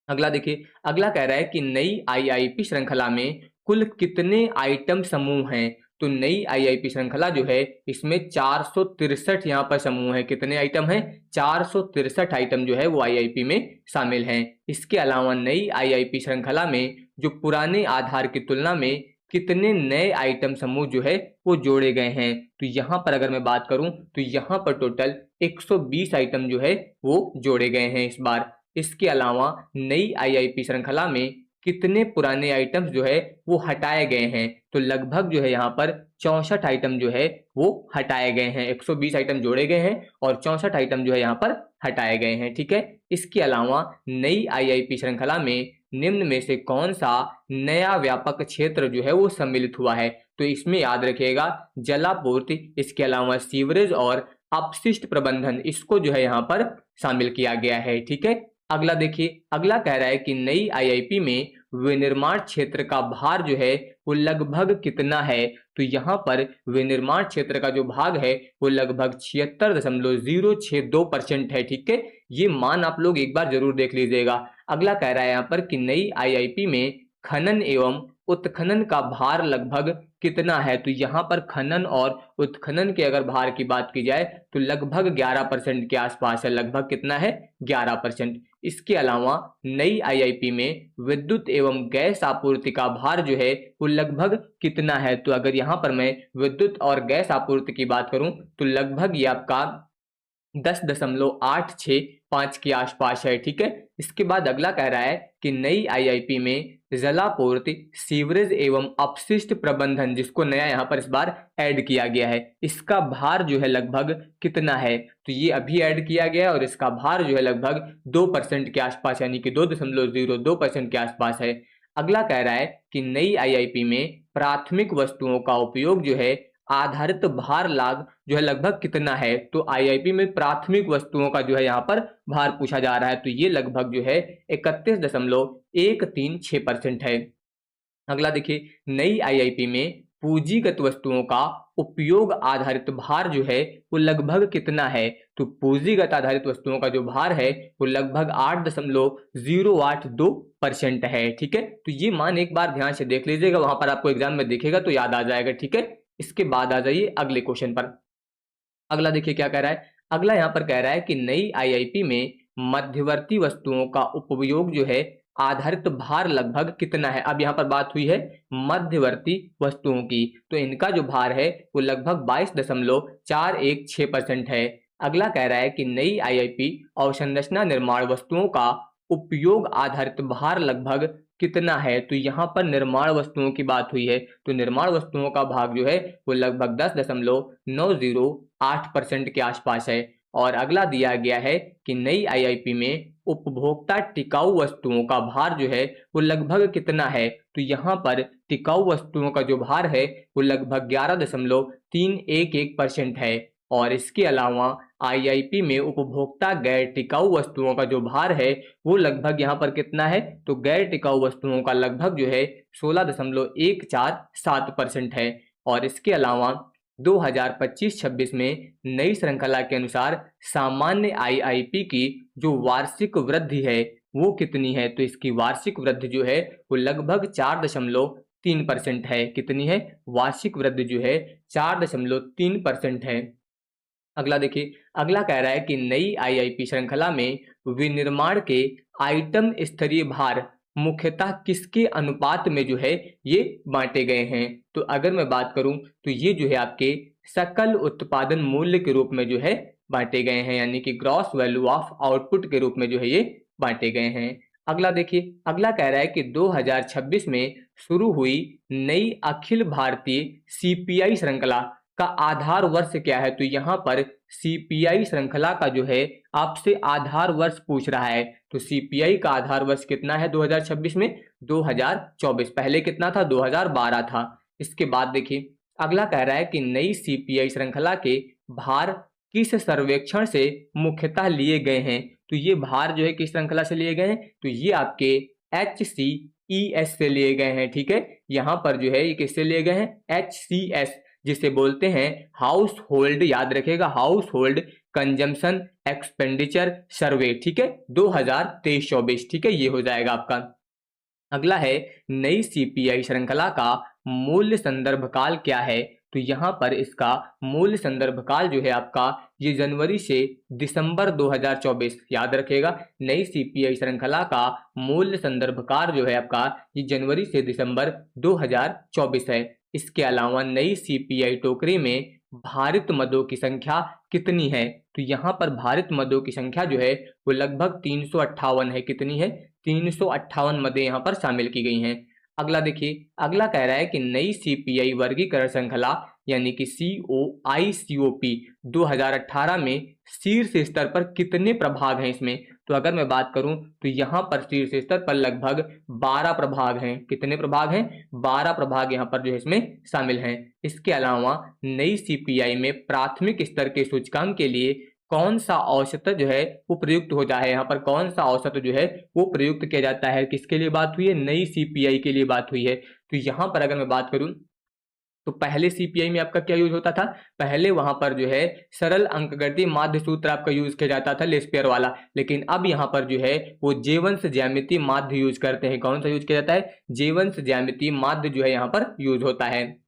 अगला देखिए, अगला कह रहा है कि नई आईआईपी श्रृंखला में कुल कितने आइटम समूह हैं। तो नई आईआईपी श्रृंखला जो है इसमें 463 यहाँ पर समूह है। कितने आइटम हैं, 463 आइटम जो है वो आईआईपी में शामिल हैं। इसके अलावा नई आईआईपी श्रृंखला में जो पुराने आधार की तुलना में कितने नए आइटम समूह जो है वो जोड़े गए हैं। तो यहाँ पर अगर मैं बात करूं तो यहाँ पर टोटल 120 आइटम जो है वो जोड़े गए हैं इस बार। इसके अलावा नई आईआईपी श्रृंखला में कितने पुराने आइटम्स जो है वो हटाए गए हैं। तो लगभग जो है यहाँ पर 64 आइटम जो है वो हटाए गए हैं। 120 आइटम जोड़े गए हैं और 64 आइटम जो है यहाँ पर हटाए गए हैं। ठीक है, इसके अलावा नई आईआईपी श्रृंखला में निम्न में से कौन सा नया व्यापक क्षेत्र जो है वो सम्मिलित हुआ है। तो इसमें याद रखिएगा जलापूर्ति, इसके अलावा सीवरेज और अपशिष्ट प्रबंधन, इसको जो है यहाँ पर शामिल किया गया है। ठीक है, अगला देखिए, अगला कह रहा है कि नई आईआईपी में विनिर्माण क्षेत्र का भार जो है वो लगभग कितना है। तो यहाँ पर विनिर्माण क्षेत्र का जो भाग है वो लगभग 76.062% है। ठीक है, ये मान आप लोग एक बार जरूर देख लीजिएगा। अगला कह रहा है यहाँ पर कि नई आईआईपी में खनन एवं उत्खनन का भार लगभग कितना है। तो यहाँ पर खनन और उत्खनन के अगर भार की बात की जाए तो लगभग 11% के आसपास है। लगभग कितना है, 11%। इसके अलावा नई आईआईपी में विद्युत एवं गैस आपूर्ति का भार जो है वो लगभग कितना है। तो अगर यहाँ पर मैं विद्युत और गैस आपूर्ति की बात करूं तो लगभग ये आपका 10.865 के आसपास है। ठीक है, इसके बाद अगला कह रहा है कि नई आईआईपी में जलापूर्ति, सीवरेज एवं अपशिष्ट प्रबंधन, जिसको नया यहाँ पर इस बार ऐड किया गया है, इसका भार जो है लगभग कितना है। तो ये अभी ऐड किया गया है और इसका भार जो है लगभग 2% के आसपास यानी कि 2.02% के आसपास है। अगला कह रहा है कि नई आईआईपी में प्राथमिक वस्तुओं का उपयोग जो है आधारित भार लाभ जो है लगभग कितना है। तो आईआईपी में प्राथमिक वस्तुओं का जो है यहाँ पर भार पूछा जा रहा है, तो ये लगभग जो है 31.136% है। अगला देखिए, नई आईआईपी में पूंजीगत वस्तुओं का उपयोग आधारित भार जो है वो लगभग कितना है। तो पूंजीगत आधारित वस्तुओं का जो भार है वो लगभग 8.082% है। ठीक है, तो ये मान एक बार ध्यान से देख लीजिएगा, वहां पर आपको एग्जाम में देखेगा तो याद आ जाएगा। ठीक है, इसके बाद आ जाइए अगले क्वेश्चन पर। अगला देखिए क्या कह रहा है, अगला यहाँ पर कह रहा है कि नई आईआईपी में मध्यवर्ती वस्तुओं का उपयोग जो है आधारित भार लगभग कितना है। अब यहाँ पर बात हुई है मध्यवर्ती वस्तुओं की, तो इनका जो भार है वो लगभग 22.416% है। अगला कह रहा है कि नई आईआईपी अवसंरचना निर्माण वस्तुओं का उपयोग आधारित भार लगभग कितना है। तो यहाँ पर निर्माण वस्तुओं की बात हुई है, तो निर्माण वस्तुओं का भाग जो है वो लगभग 10.908% के आसपास है। और अगला दिया गया है कि नई आईआईपी में उपभोक्ता टिकाऊ वस्तुओं का भार जो है वो लगभग कितना है। तो यहाँ पर टिकाऊ वस्तुओं का जो भार है वो लगभग 11.311% है। और इसके अलावा आईआईपी में उपभोक्ता गैर टिकाऊ वस्तुओं का जो भार है वो लगभग यहाँ पर कितना है। तो गैर टिकाऊ वस्तुओं का लगभग जो है 16.147% है। और इसके अलावा 2025-26 में नई श्रृंखला के अनुसार सामान्य आईआईपी की जो वार्षिक वृद्धि है वो कितनी है। तो इसकी वार्षिक वृद्धि जो है वो लगभग 4.3% है। कितनी है? वार्षिक वृद्धि जो है 4.3% है। अगला देखिए, अगला कह रहा है कि नई आईआईपी श्रृंखला में विनिर्माण के आइटम स्तरीय भार मुख्यतः किसके अनुपात में जो है ये बांटे गए हैं? तो अगर मैं बात करूं तो ये जो है आपके सकल उत्पादन मूल्य के रूप में जो है बांटे गए हैं, यानी कि ग्रॉस वैल्यू ऑफ आउटपुट के रूप में जो है ये बांटे गए हैं। अगला देखिए, अगला कह रहा है कि 2026 में शुरू हुई नई अखिल भारतीय सीपीआई श्रृंखला का आधार वर्ष क्या है? तो यहाँ पर सीपीआई श्रृंखला का जो है आपसे आधार वर्ष पूछ रहा है। तो सीपीआई का आधार वर्ष कितना है 2026 में? 2024। पहले कितना था? 2012 था। इसके बाद देखिए, अगला कह रहा है कि नई सीपीआई श्रृंखला के भार किस सर्वेक्षण से मुख्यतः लिए गए हैं? तो ये भार जो है किस श्रृंखला से लिए गए हैं? तो ये आपके HCES से लिए गए हैं। ठीक है, यहाँ पर जो है ये किससे लिए गए हैं? HCS, जिसे बोलते हैं हाउस होल्ड, याद रखेगा, हाउस होल्ड कंजम्पशन एक्सपेंडिचर सर्वे। ठीक है, 2023-24। ठीक है, ये हो जाएगा आपका। अगला है, नई सीपीआई श्रृंखला का मूल्य संदर्भ काल क्या है? तो यहाँ पर इसका मूल्य संदर्भ काल जो है आपका ये जनवरी से दिसंबर 2024, याद रखेगा। नई सीपीआई श्रृंखला का मूल्य संदर्भ काल जो है आपका ये जनवरी से दिसंबर 2024 है। इसके अलावा नई सीपीआई टोकरी में भारित मदों की संख्या कितनी है? तो यहाँ पर भारित मदों की संख्या जो है वो लगभग 358 है। कितनी है? 358 मदें यहाँ पर शामिल की गई हैं। अगला देखिए, अगला कह रहा है कि नई सीपीआई वर्गीकरण श्रृंखला यानी कि COI-COP 2018 में शीर्ष स्तर पर कितने प्रभाग हैं इसमें? तो अगर मैं बात करूं तो यहाँ पर शीर्ष स्तर पर लगभग 12 प्रभाग हैं। कितने प्रभाग हैं? 12 प्रभाग यहाँ पर जो है इसमें शामिल हैं। इसके अलावा नई सीपीआई में प्राथमिक स्तर के सूचकांक के लिए कौन सा औसत जो है वो प्रयुक्त हो जाए? यहाँ पर कौन सा औसत जो है वो प्रयुक्त किया जाता है? किसके लिए बात हुई है? नई सीपीआई के लिए बात हुई है। तो यहाँ पर अगर मैं बात करूं तो पहले सीपीआई में आपका क्या यूज होता था? पहले वहां पर जो है सरल अंकगणितीय माध्य सूत्र आपका यूज किया जाता था, लेस्पेयर वाला। लेकिन अब यहाँ पर जो है वो जेवंश ज्यामितीय माध्य यूज करते हैं। कौन सा यूज किया जाता है? जेवंश ज्यामितीय माध्य जो है यहाँ पर यूज होता है।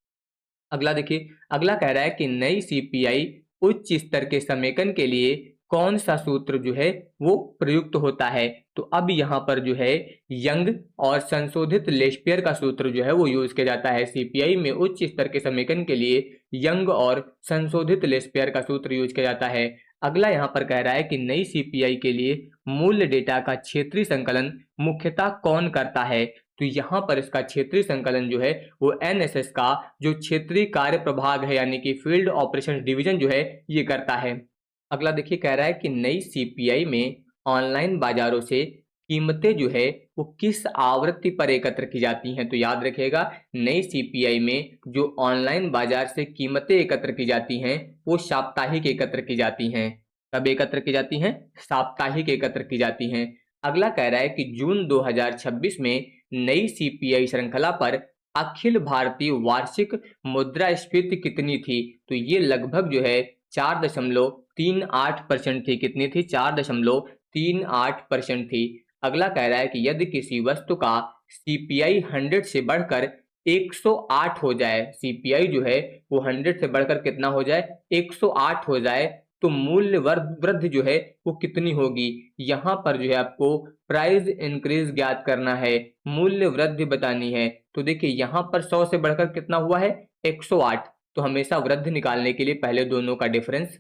अगला देखिए, अगला कह रहा है कि नई सीपीआई उच्च स्तर के समेकन के लिए कौन सा सूत्र जो है वो प्रयुक्त होता है? तो अब यहाँ पर जो है यंग और संशोधित लेस्पेयर का सूत्र जो है वो यूज किया जाता है। सीपीआई में उच्च स्तर के समेकन के लिए यंग और संशोधित लेस्पेयर का सूत्र यूज किया जाता है। अगला यहाँ पर कह रहा है कि नई सीपीआई के लिए मूल्य डेटा का क्षेत्रीय संकलन मुख्यतः कौन करता है? तो यहाँ पर इसका क्षेत्रीय संकलन जो है वो NSS का जो क्षेत्रीय कार्य प्रभाग है यानी कि फील्ड ऑपरेशन डिवीजन जो है ये करता है। अगला देखिए, कह रहा है कि नई सीपीआई में ऑनलाइन बाजारों से कीमतें जो है वो किस आवृत्ति पर एकत्र की जाती हैं? तो याद रखिएगा, नई सीपीआई में जो ऑनलाइन बाजार से कीमतें एकत्र की जाती हैं वो साप्ताहिक एकत्र की जाती हैं। कब एकत्र की जाती हैं? साप्ताहिक एकत्र की जाती हैं। अगला कह रहा है कि जून 2026 में नई सीपीआई श्रृंखला पर अखिल भारतीय वार्षिक मुद्रास्फीति कितनी थी? तो ये लगभग जो है 4.38% थी। कितनी थी? 4.38% थी। अगला कह रहा है कि यदि किसी वस्तु का सीपीआई 100 से बढ़कर 108 हो जाए, सीपीआई जो है वो 100 से बढ़कर कितना हो जाए? 108 हो जाए, तो मूल्य वृद्धि जो है वो कितनी होगी? यहाँ पर जो है आपको प्राइस इंक्रीज ज्ञात करना है, मूल्य वृद्धि बतानी है। तो देखिए यहाँ पर 100 से बढ़कर कितना हुआ है? 108। तो हमेशा वृद्धि निकालने के लिए पहले दोनों का डिफरेंस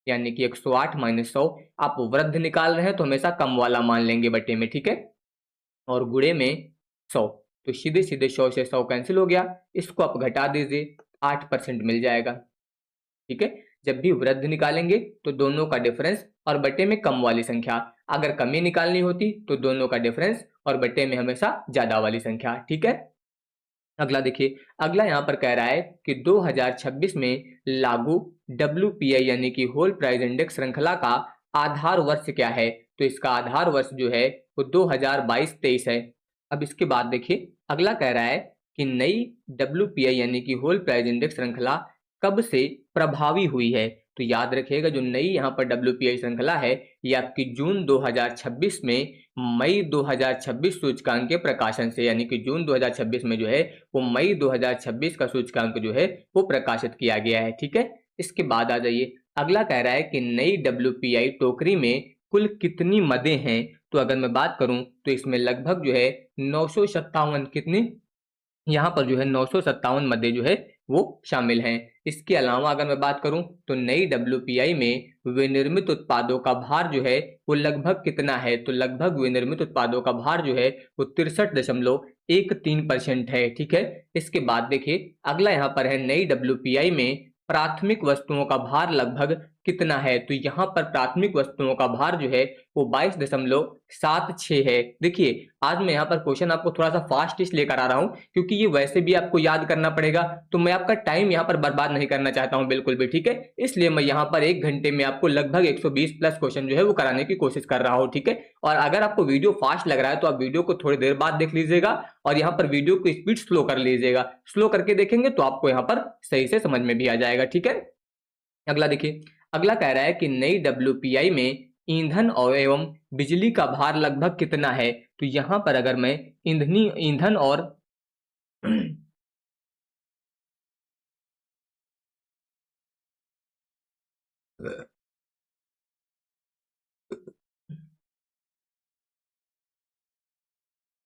यानी कि 108 माइनस 100, आप वृद्धि निकाल रहे हैं तो हमेशा कम वाला मान लेंगे बटे में। ठीक है, और गुणे में 100, तो सीधे सीधे 100 से 100 कैंसिल हो गया। इसको आप घटा दीजिए, 8% मिल जाएगा। ठीक है, जब भी वृद्धि निकालेंगे तो दोनों का डिफरेंस और बटे में कम वाली संख्या, अगर कमी निकालनी होती तो दोनों का डिफरेंस और बटे में हमेशा ज्यादा वाली संख्या। ठीक है, अगला देखिए, अगला यहाँ पर कह रहा है कि 2026 में लागू WPI यानी कि होल प्राइस इंडेक्स श्रृंखला का आधार वर्ष क्या है? तो इसका आधार वर्ष जो है वो 2022-23 है। अब इसके बाद देखिए, अगला कह रहा है कि नई WPI यानी कि होल प्राइस इंडेक्स श्रृंखला कब से प्रभावी हुई है? तो याद रखिएगा जो नई यहाँ पर WPI श्रृंखला है ये आपकी जून 2026 में मई 2026 सूचकांक के प्रकाशन से, यानी कि जून 2026 में जो है वो मई 2026 का सूचकांक जो है वो प्रकाशित किया गया है। ठीक है, इसके बाद आ जाइए, अगला कह रहा है कि नई WPI टोकरी में कुल कितनी मदें हैं। तो अगर मैं बात करूं तो इसमें लगभग जो है 957 कितनी, यहाँ पर जो है 957 मदें जो है वो शामिल हैं। इसके अलावा अगर मैं बात करूं तो नई WPI में विनिर्मित उत्पादों का भार जो है वो लगभग कितना है। तो लगभग विनिर्मित उत्पादों का भार जो है वो 63.13% है। ठीक है, इसके बाद देखिए अगला यहाँ पर है नई WPI में प्राथमिक वस्तुओं का भार लगभग कितना है। तो यहाँ पर प्राथमिक वस्तुओं का भार जो है वो 22.76 है। देखिए आज मैं यहाँ पर क्वेश्चन आपको थोड़ा सा फास्ट इसलिए करा रहा हूँ क्योंकि ये वैसे भी आपको याद करना पड़ेगा, तो मैं आपका टाइम यहाँ पर बर्बाद नहीं करना चाहता हूँ बिल्कुल भी। ठीक है, इसलिए मैं यहाँ पर 1 घंटे में आपको लगभग 120 प्लस क्वेश्चन जो है वो कराने की कोशिश कर रहा हूँ। ठीक है, और अगर आपको वीडियो फास्ट लग रहा है तो आप वीडियो को थोड़ी देर बाद देख लीजिएगा और यहाँ पर वीडियो की स्पीड स्लो कर लीजिएगा। स्लो करके देखेंगे तो आपको यहाँ पर सही से समझ में भी आ जाएगा। ठीक है, अगला देखिए, अगला कह रहा है कि नई WPI में ईंधन और एवं बिजली का भार लगभग कितना है। तो यहाँ पर अगर मैं ईंधन और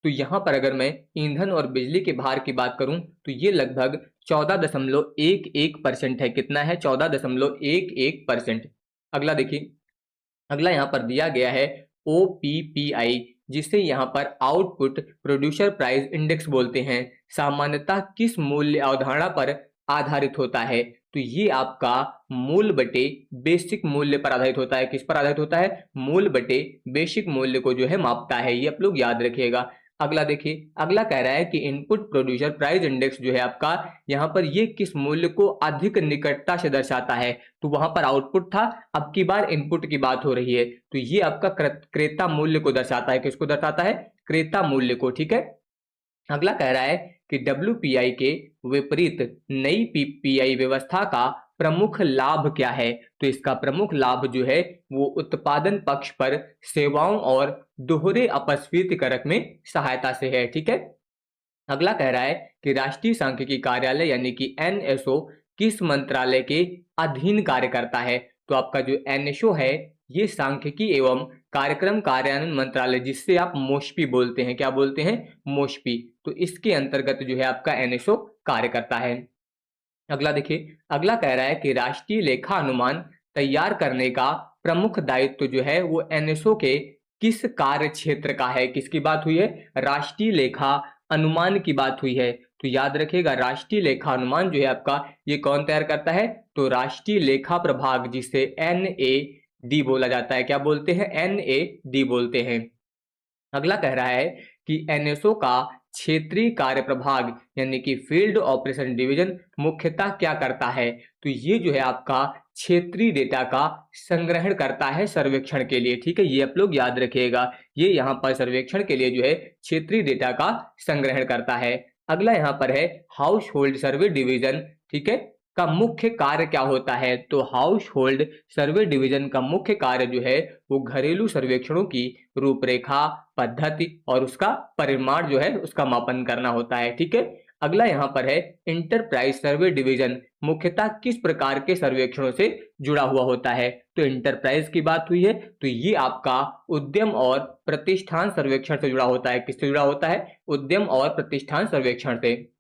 तो यहाँ पर अगर मैं ईंधन और बिजली के भार की बात करूं तो ये लगभग 14.11% है। कितना है, 14.11%। अगला देखिए, अगला यहाँ पर दिया गया है OPPI, जिसे यहाँ पर आउटपुट प्रोड्यूसर प्राइस इंडेक्स बोलते हैं, सामान्यतः किस मूल्य अवधारणा पर आधारित होता है। तो ये आपका मूल बटे बेसिक मूल्य पर आधारित होता है। किस पर आधारित होता है, मूल बटे बेसिक मूल्य को जो है मापता है, ये आप लोग याद रखिएगा। अगला देखिए, अगला कह रहा है कि इनपुट प्रोड्यूसर प्राइस इंडेक्स जो है आपका यहाँ पर ये किस मूल्य को अधिक निकटता से दर्शाता है। तो वहां पर आउटपुट था, अब की बार इनपुट की बात हो रही है, तो ये आपका क्रेता मूल्य को दर्शाता है। किसको दर्शाता है, क्रेता मूल्य को। ठीक है, अगला कह रहा है कि WPI के विपरीत नई PPI व्यवस्था का प्रमुख लाभ क्या है। तो इसका प्रमुख लाभ जो है वो उत्पादन पक्ष पर सेवाओं और दोहरे अपस्फीति कारक में सहायता से है। ठीक है, अगला कह रहा है कि राष्ट्रीय सांख्यिकी कार्यालय यानी कि NSO किस मंत्रालय के अधीन कार्य करता है। तो आपका जो NSO है ये सांख्यिकी एवं कार्यक्रम कार्यान्वयन मंत्रालय, जिससे आप मोस्पी बोलते हैं, क्या बोलते हैं, मोस्पी, तो इसके अंतर्गत जो है आपका NSO कार्य करता है। अगला देखिए, अगला कह रहा है कि राष्ट्रीय लेखा अनुमान तैयार करने का प्रमुख दायित्व जो है वो NSO के किस कार्य क्षेत्र का है। किसकी बात हुई है, राष्ट्रीय लेखा अनुमान की बात हुई है। तो याद रखिएगा राष्ट्रीय लेखा अनुमान जो है आपका ये कौन तैयार करता है, तो राष्ट्रीय लेखा प्रभाग, जिसे NAD बोला जाता है। क्या बोलते हैं, NAD बोलते हैं। अगला कह रहा है कि NSO का क्षेत्रीय कार्य प्रभाग यानी कि फील्ड ऑपरेशन डिवीजन मुख्यतः क्या करता है। तो ये जो है आपका क्षेत्रीय डेटा का संग्रहण करता है सर्वेक्षण के लिए। ठीक है, ये आप लोग याद रखिएगा, ये यहाँ पर सर्वेक्षण के लिए जो है क्षेत्रीय डेटा का संग्रहण करता है। अगला यहाँ पर है हाउस होल्ड सर्वे डिवीजन, ठीक है, का मुख्य कार्य क्या होता है। तो हाउस होल्ड सर्वे डिवीजन का मुख्य कार्य जो है वो घरेलू सर्वेक्षणों की रूपरेखा, पद्धति और उसका परिमाण जो है उसका मापन करना होता है। ठीक है, अगला यहाँ पर है इंटरप्राइज सर्वे डिवीजन, मुख्यतः किस प्रकार के सर्वेक्षणों से जुड़ा हुआ होता है। तो इंटरप्राइज की बात हुई है, तो ये आपका उद्यम और प्रतिष्ठान सर्वेक्षण से जुड़ा होता है। किससे जुड़ा होता है, उद्यम और प्रतिष्ठान सर्वेक्षण से।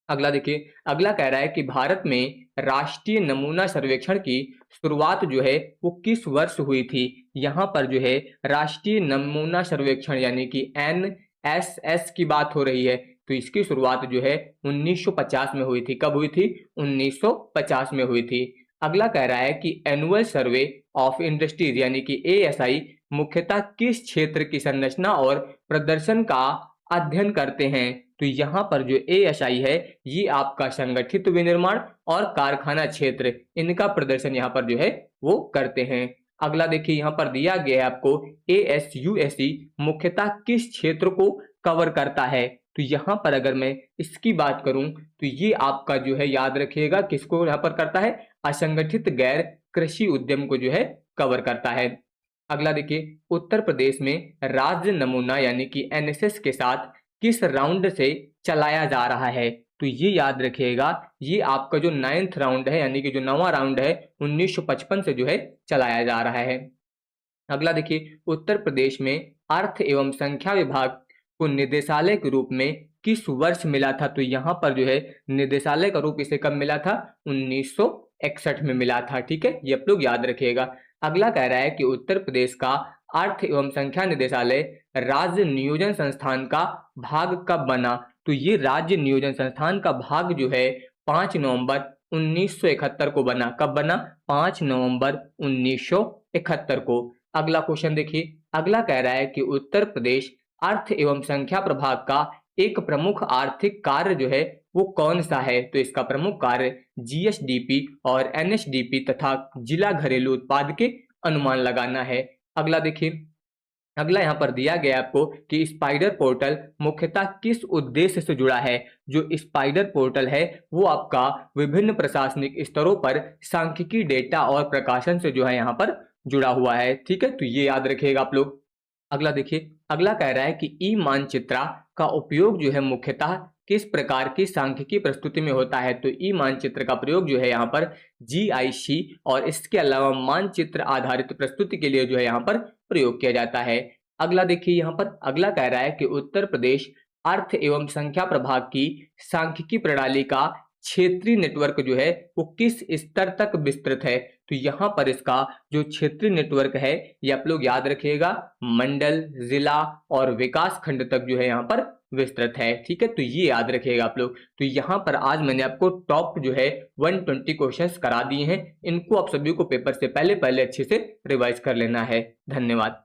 अगला देखिए, अगला कह रहा है कि भारत में राष्ट्रीय नमूना सर्वेक्षण की शुरुआत जो है वो किस वर्ष हुई थी। यहाँ पर जो है राष्ट्रीय नमूना सर्वेक्षण यानी कि NSS की बात हो रही है, तो इसकी शुरुआत जो है 1950 में हुई थी। कब हुई थी, 1950 में हुई थी। अगला कह रहा है कि एनुअल सर्वे ऑफ इंडस्ट्रीज यानी कि ASI मुख्यतः किस क्षेत्र की संरचना और प्रदर्शन का अध्ययन करते हैं। तो यहाँ पर जो ASI है ये आपका संगठित विनिर्माण और कारखाना क्षेत्र, इनका प्रदर्शन यहाँ पर जो है वो करते हैं। अगला देखिए, यहाँ पर दिया गया है आपको ASUSE मुख्यतः किस क्षेत्र को कवर करता है। तो यहाँ पर अगर मैं इसकी बात करूं तो ये आपका जो है याद रखिएगा किसको यहाँ पर करता है, असंगठित गैर कृषि उद्यम को जो है कवर करता है। अगला देखिए, उत्तर प्रदेश में राज्य नमूना यानी कि एनएसएस के साथ किस राउंड से चलाया जा रहा है? तो ये याद रखिएगा, ये आपका जो 9th राउंड है यानी कि जो 9वां राउंड है 1955 से जो है चलाया जा रहा है। अगला देखिए, उत्तर प्रदेश में अर्थ एवं संख्या विभाग को निदेशालय के रूप में किस वर्ष मिला था? तो यहाँ पर जो है निदेशालय का रूप इसे कब मिला था? 1961 में मिला था। ठीक है, ये आप लोग याद रखिएगा। अगला कह रहा है कि उत्तर प्रदेश का अर्थ एवं संख्या निदेशालय राज्य नियोजन संस्थान का भाग कब बना? तो ये राज्य नियोजन संस्थान का भाग जो है 5 नवंबर 1971 को बना। कब बना? 5 नवंबर 1971 को। अगला क्वेश्चन देखिए, अगला कह रहा है कि उत्तर प्रदेश अर्थ एवं संख्या प्रभाग का एक प्रमुख आर्थिक कार्य जो है वो कौन सा है? तो इसका प्रमुख कार्य जीएसडीपी और एनएसडीपी तथा जिला घरेलू उत्पाद के अनुमान लगाना है। अगला देखिए, अगला यहाँ पर दिया गया आपको कि स्पाइडर पोर्टल मुख्यतः किस उद्देश्य से जुड़ा है? जो स्पाइडर पोर्टल है वो आपका विभिन्न प्रशासनिक स्तरों पर सांख्यिकी डेटा और प्रकाशन से जो है यहाँ पर जुड़ा हुआ है। ठीक है, तो ये याद रखिएगा आप लोग। अगला देखिए, अगला कह रहा है कि ई मानचित्रा का उपयोग जो है मुख्यतः किस प्रकार की सांख्यिकी प्रस्तुति में होता है? तो ई मानचित्र का प्रयोग जो है यहाँ पर जीआईसी और इसके अलावा मानचित्र आधारित प्रस्तुति के लिए जो है यहाँ पर प्रयोग किया जाता है। अगला देखिए, यहाँ पर अगला कह रहा है कि उत्तर प्रदेश अर्थ एवं संख्या प्रभाग की सांख्यिकी प्रणाली का क्षेत्रीय नेटवर्क जो है वो किस स्तर तक विस्तृत है? तो यहाँ पर इसका जो क्षेत्रीय नेटवर्क है ये आप लोग याद रखिएगा, मंडल, जिला और विकास खंड तक जो है यहाँ पर विस्तृत है। ठीक है, तो ये याद रखिएगा आप लोग। तो यहाँ पर आज मैंने आपको टॉप जो है 120 क्वेश्चंस करा दिए हैं। इनको आप सभी को पेपर से पहले अच्छे से रिवाइज कर लेना है। धन्यवाद।